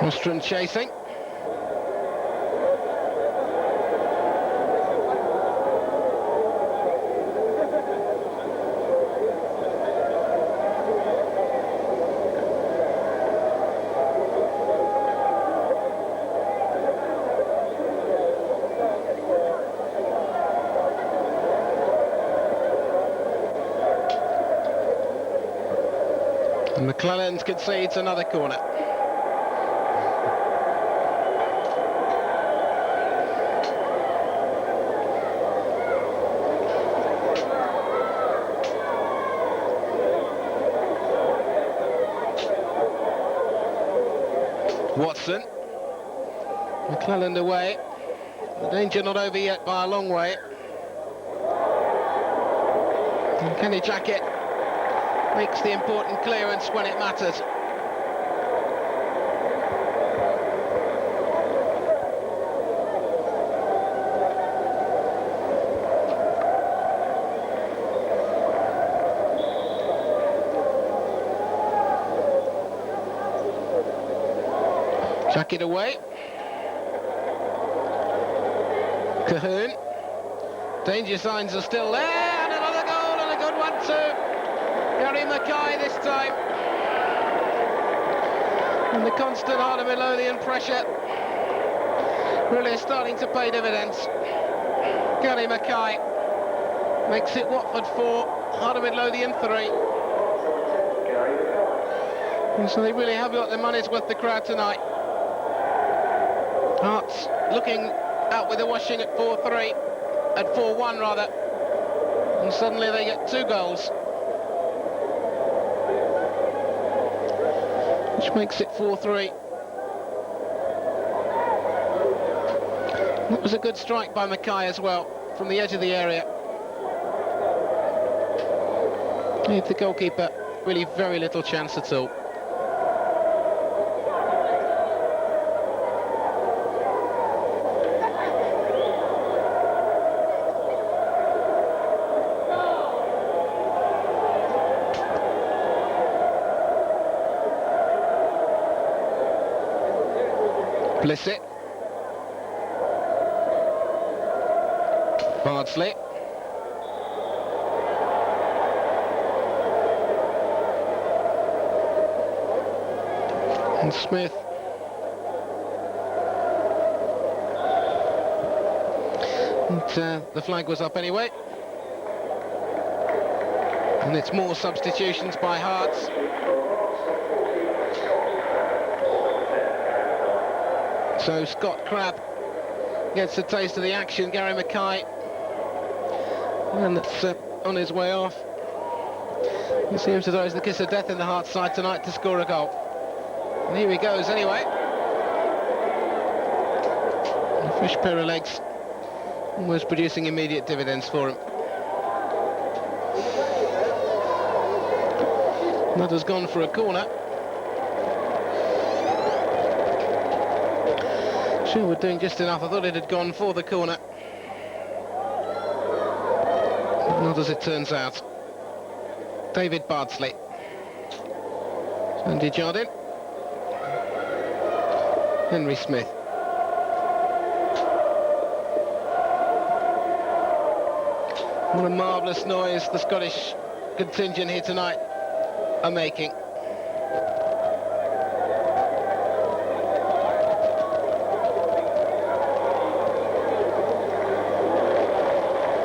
Rostron chasing. And McClellan concedes another corner. Watson, McClelland away, the danger not over yet by a long way. And Kenny Jackett makes the important clearance when it matters. Jackett away. Cahoon. Danger signs are still there, and another goal, and a good one too. Gary Mackay this time. And the constant Heart of Midlothian pressure really is starting to pay dividends. Gary Mackay makes it Watford 4, Heart of Midlothian 3. And so they really have got their money's worth, the crowd tonight. Hearts looking out with the washing at 4-3, at 4-1 rather. And suddenly they get 2 goals, which makes it 4-3. That was a good strike by Mackay as well, from the edge of the area. Gave the goalkeeper really very little chance at all. Blissett. Bardsley. And Smith. And the flag was up anyway. And it's more substitutions by Hearts. So Scott Crabb gets a taste of the action. Gary Mackay, and that's on his way off. It seems as though it's the kiss of death in the Hearts side tonight to score a goal. And here he goes anyway. A fresh pair of legs, almost producing immediate dividends for him. That has gone for a corner. Sherwood doing just enough. I thought it had gone for the corner. Not as it turns out. David Bardsley. Andy Jardine. Henry Smith. What a marvellous noise the Scottish contingent here tonight are making.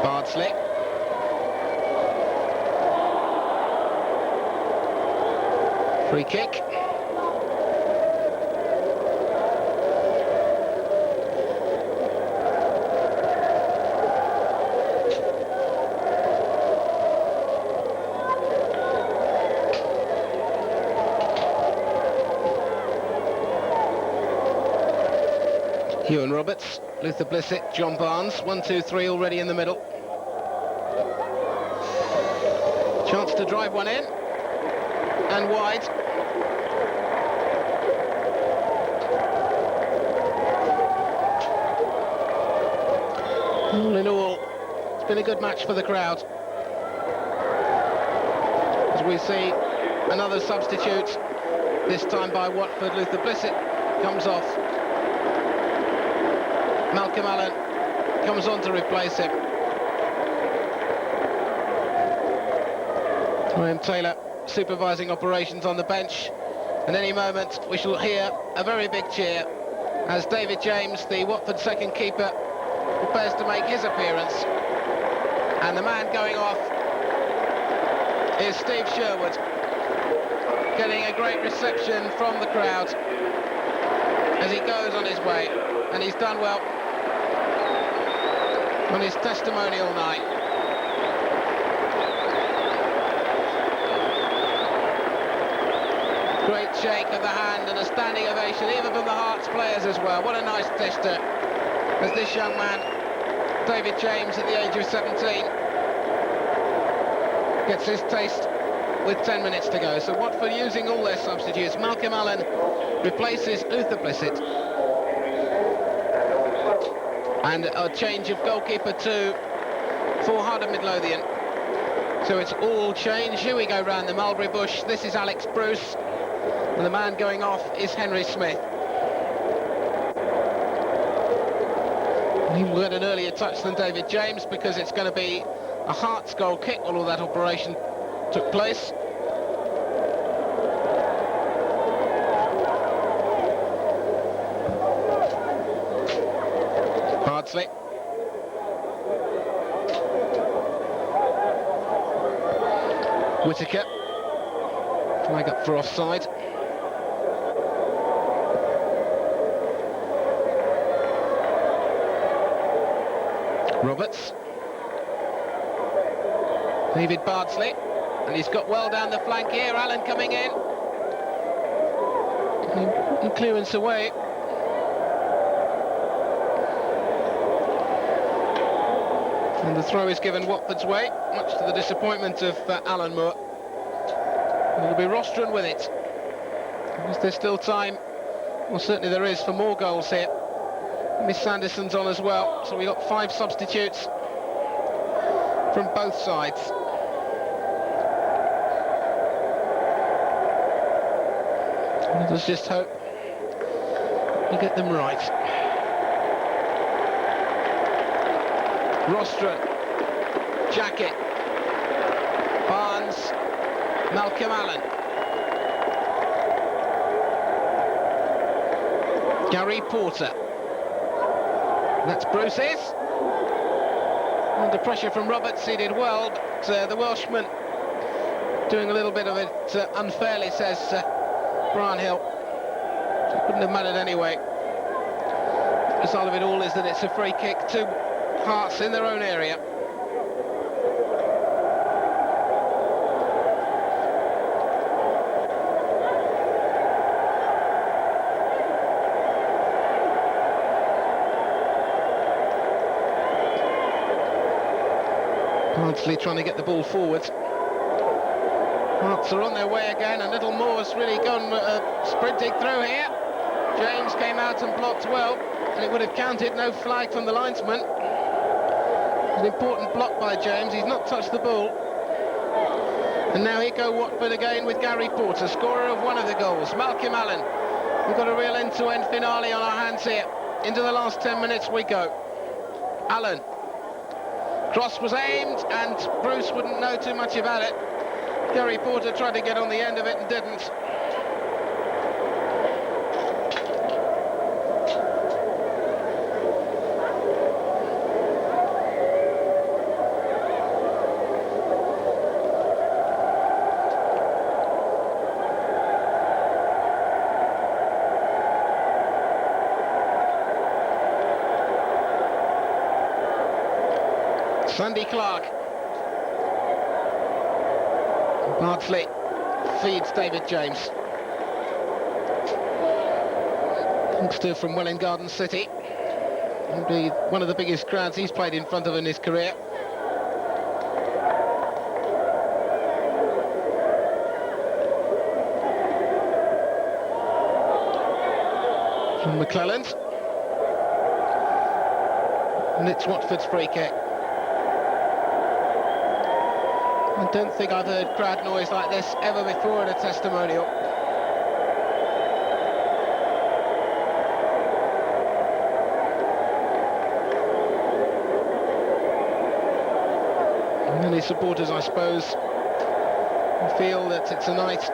Bardsley. Free kick. Ewan Roberts, Luther Blissett, John Barnes, 1-2-3 already in the middle. Chance to drive one in, and wide. All in all, it's been a good match for the crowd. As we see another substitute, this time by Watford. Luther Blissett comes off. Malcolm Allen comes on to replace him. Graham Taylor supervising operations on the bench, and any moment we shall hear a very big cheer as David James, the Watford second keeper, prepares to make his appearance. And the man going off is Steve Sherwood, getting a great reception from the crowd as he goes on his way, and he's done well on his testimonial night. Great shake of the hand and a standing ovation even from the Hearts players as well. What a nice gesture as this young man, David James, at the age of 17, gets his taste with 10 minutes to go. So Watford using all their substitutes. Malcolm Allen replaces Luther Blissett. And a change of goalkeeper too for Heart of Midlothian. So it's all change. Here we go round the mulberry bush. This is Alex Bruce. And the man going off is Henry Smith. He will get an earlier touch than David James because it's going to be a Hearts goal kick while all that operation took place. Bardsley. Whittaker. Flag up for offside. Roberts. David Bardsley. And he's got well down the flank here. Allen coming in. And clearance away. And the throw is given Watford's way, much to the disappointment of Alan Moore. It'll be Rostron with it. Is there still time? Well, certainly there is for more goals here. Miss Sanderson's on as well, so we got 5 substitutes from both sides. Let us just hope we get them right. Rostron, Jacket, Barnes, Malcolm Allen, Gary Porter. That's Bruce's. Under pressure from Roberts, he did well, but the Welshman doing a little bit of it unfairly, says Brian Hill. It wouldn't have mattered anyway. The result of it all is that it's a free kick to Hearts in their own area. Bardsley trying to get the ball forward. Hearts are on their way again, and Little Moore's really gone sprinting through here. James came out and blocked well, and it would have counted. No flag from the linesman. An important block by James. He's not touched the ball. And now here go Watford again with Gary Porter, scorer of one of the goals. Malcolm Allen. We've got a real end-to-end finale on our hands here. Into the last 10 minutes we go. Allen. Cross was aimed, and Bruce wouldn't know too much about it. Gary Porter tried to get on the end of it and didn't. Sandy Clark. Bardsley feeds David James. Youngster from Welwyn Garden City. It'll be one of the biggest crowds he's played in front of in his career. From McClelland. And it's Watford's free kick. I don't think I've heard crowd noise like this ever before in a testimonial. And many supporters, I suppose, feel that it's a night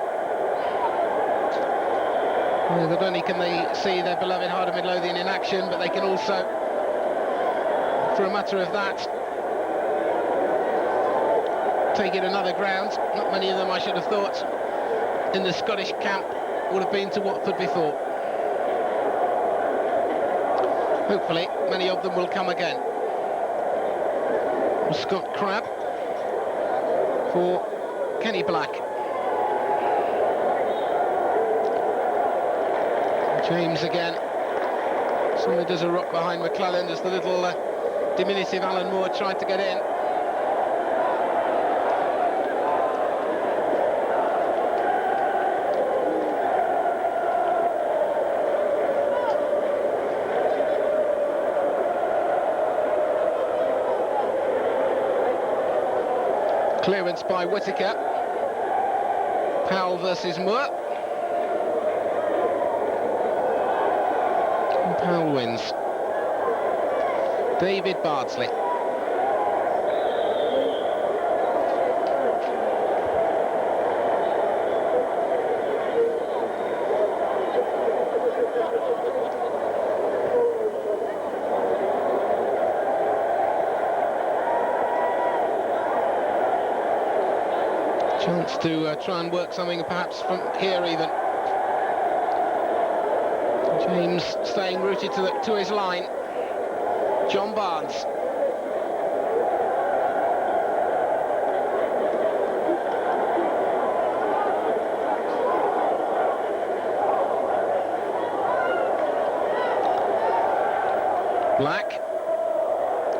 where not only can they see their beloved Heart of Midlothian in action, but they can also, for a matter of that, take it another ground. Not many of them, I should have thought, in the Scottish camp would have been to Watford before. Hopefully, many of them will come again. Scott Crabb for Kenny Black. James again. Somebody does a rock behind McClelland as the little diminutive Alan Moore tried to get in. Clearance by Whittaker. Powell versus Moore. And Powell wins. David Bardsley. Chance to try and work something perhaps from here even. James staying rooted to his line. John Barnes. Black.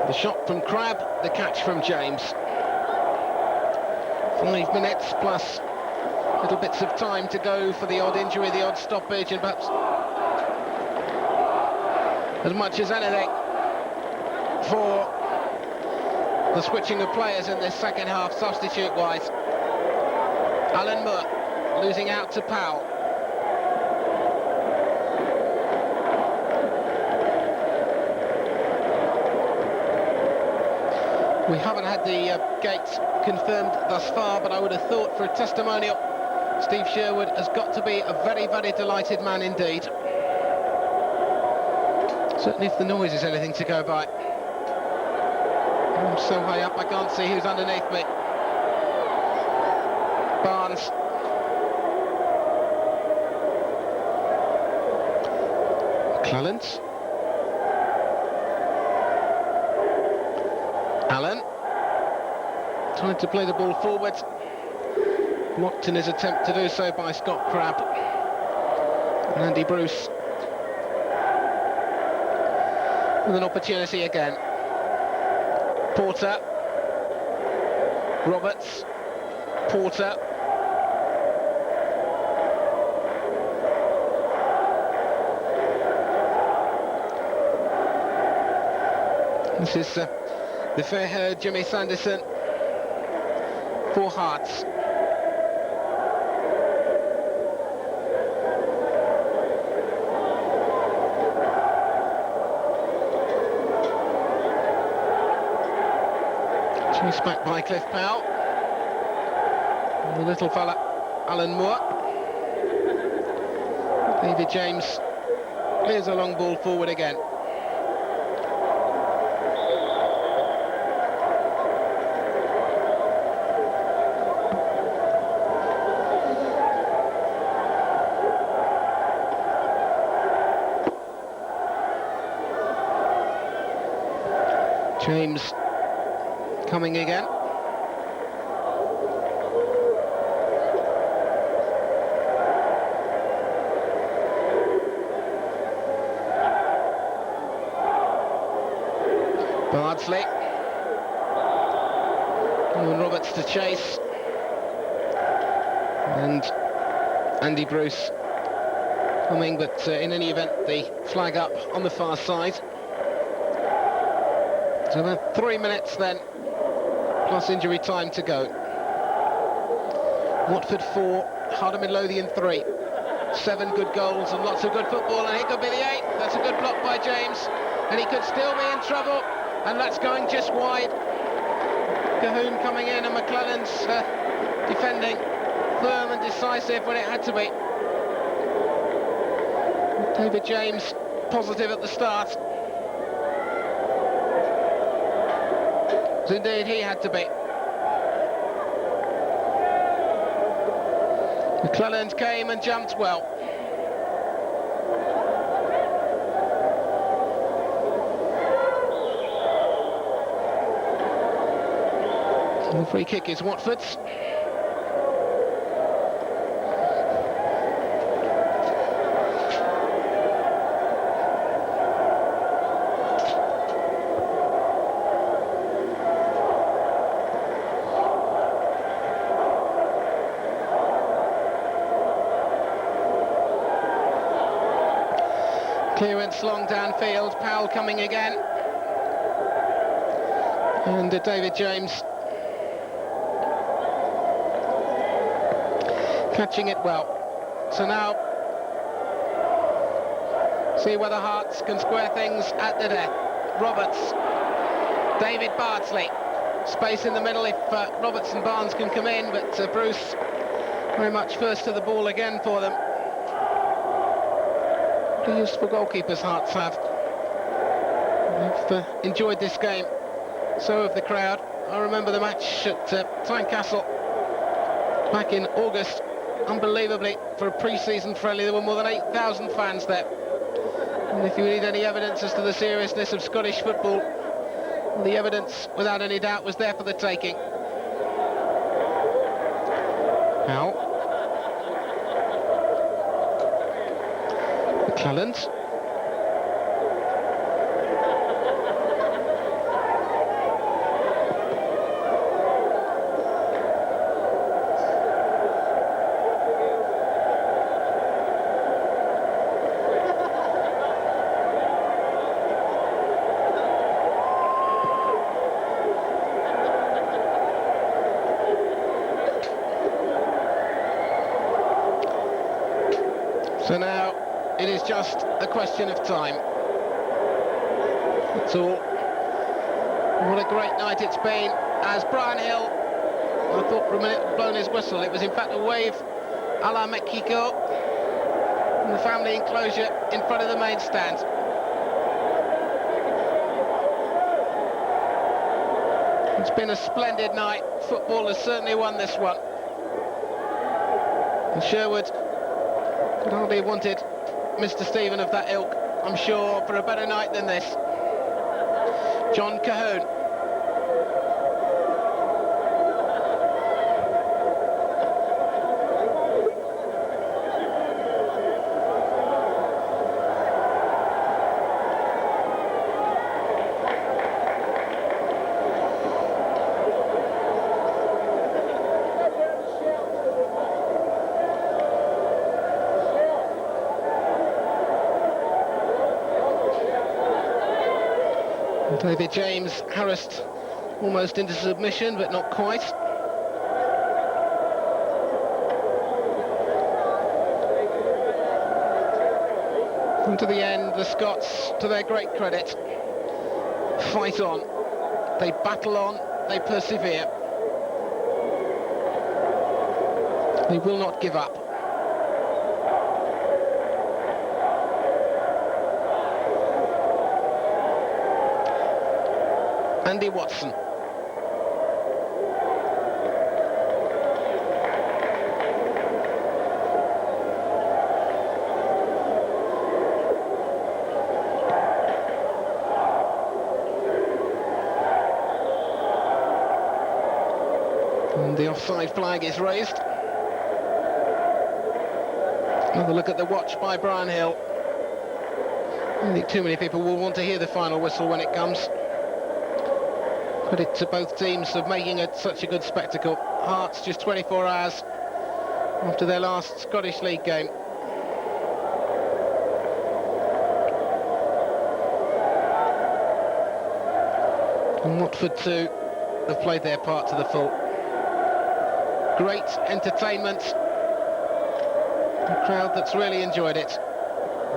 The shot from Crabb, the catch from James. 5 minutes plus little bits of time to go for the odd injury, the odd stoppage, and perhaps as much as anything for the switching of players in this second half, substitute-wise. Alan Moore losing out to Powell. We haven't had the gates confirmed thus far, but I would have thought for a testimonial, Steve Sherwood has got to be a very, very delighted man indeed. Certainly if the noise is anything to go by. I'm so high up I can't see who's underneath me. Barnes. Clellens. Allen. Trying to play the ball forward. Blocked in his attempt to do so by Scott Crabb. And Andy Bruce with an opportunity again. Porter. Roberts. Porter. This is the fair-haired Jimmy Sanderson for Hearts. Chased back by Cliff Powell. And the little fella, Alan Moore. David James clears a long ball forward again. James coming again. Bardsley. And Roberts to chase. And Andy Bruce coming, but in any event, the flag up on the far side. So about 3 minutes then, plus injury time to go. Watford 4, Heart of Midlothian 3. 7 good goals and lots of good football, and it could be the 8th. That's a good block by James, and he could still be in trouble, and that's going just wide. Cahoon coming in, and McClellan's defending, firm and decisive when it had to be. David James positive at the start. Indeed, he had to be. McClellan came and jumped well. And the free kick is Watford's. Clearance long downfield, Powell coming again. And David James catching it well. So now, see whether Hearts can square things at the death. Roberts, David Bardsley. Space in the middle if Roberts and Barnes can come in, but Bruce very much first to the ball again for them. Useful goalkeepers Hearts have. They've enjoyed this game. So have the crowd. I remember the match at Tynecastle back in August. Unbelievably, for a pre-season friendly, there were more than 8,000 fans there. And if you need any evidence as to the seriousness of Scottish football, the evidence, without any doubt, was there for the taking. Now, McClelland. So now it is just a question of time. That's all. What a great night it's been, as Brian Hill, I thought for a minute, blown his whistle. It was in fact a wave a la Mexico in the family enclosure in front of the main stand. It's been a splendid night. Football has certainly won this one. And Sherwood could hardly have wanted Mr. Stephen of that ilk, I'm sure, for a better night than this. John Cahoon. David James harassed almost into submission, but not quite. And to the end, the Scots, to their great credit, fight on. They battle on, they persevere. They will not give up. Andy Watson. And the offside flag is raised. Another look at the watch by Brian Hill. I don't think too many people will want to hear the final whistle when it comes. Credit to both teams for making it such a good spectacle. Hearts just 24 hours after their last Scottish League game. And Watford too have played their part to the full. Great entertainment. A crowd that's really enjoyed it.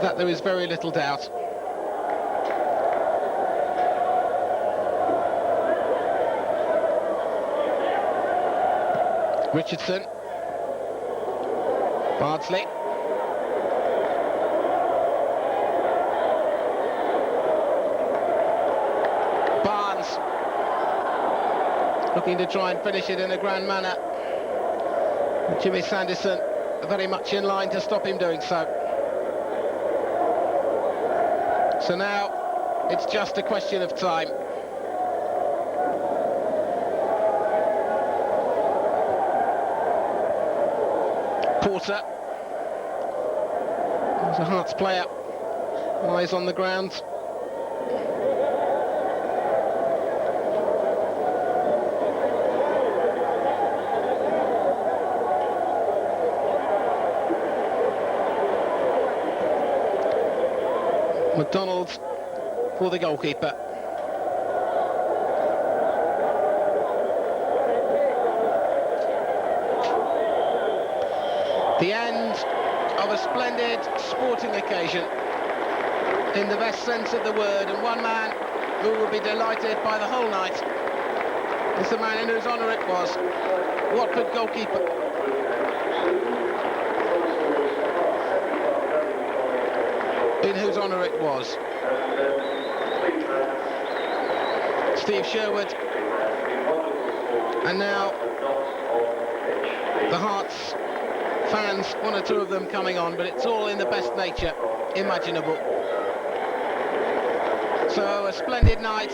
That there is very little doubt. Richardson, Bardsley, Barnes, looking to try and finish it in a grand manner. Jimmy Sanderson very much in line to stop him doing so. So now it's just a question of time. Porter, there's a Hearts player, eyes on the ground. McDonald for the goalkeeper. The end of a splendid sporting occasion, in the best sense of the word, and one man who will be delighted by the whole night is the man in whose honour it was, Watford goalkeeper. In whose honour it was. Steve Sherwood And now the Hearts fans, one or two of them coming on, but it's all in the best nature imaginable. So a splendid night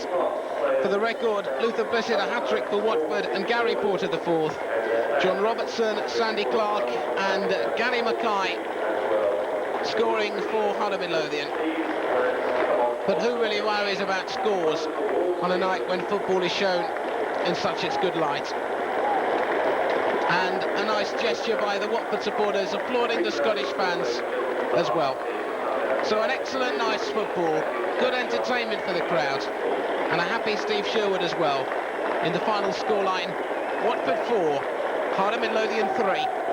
for the record. Luther Blissett a hat-trick for Watford and Gary Porter the fourth. John Robertson, Sandy Clark and Gary Mackay scoring for Heart of Midlothian. But who really worries about scores on a night when football is shown in such its good light? And a nice gesture by the Watford supporters applauding the Scottish fans as well. So an excellent night's football, good entertainment for the crowd, and a happy Steve Sherwood as well. In the final scoreline, Watford 4, Heart of Midlothian 3.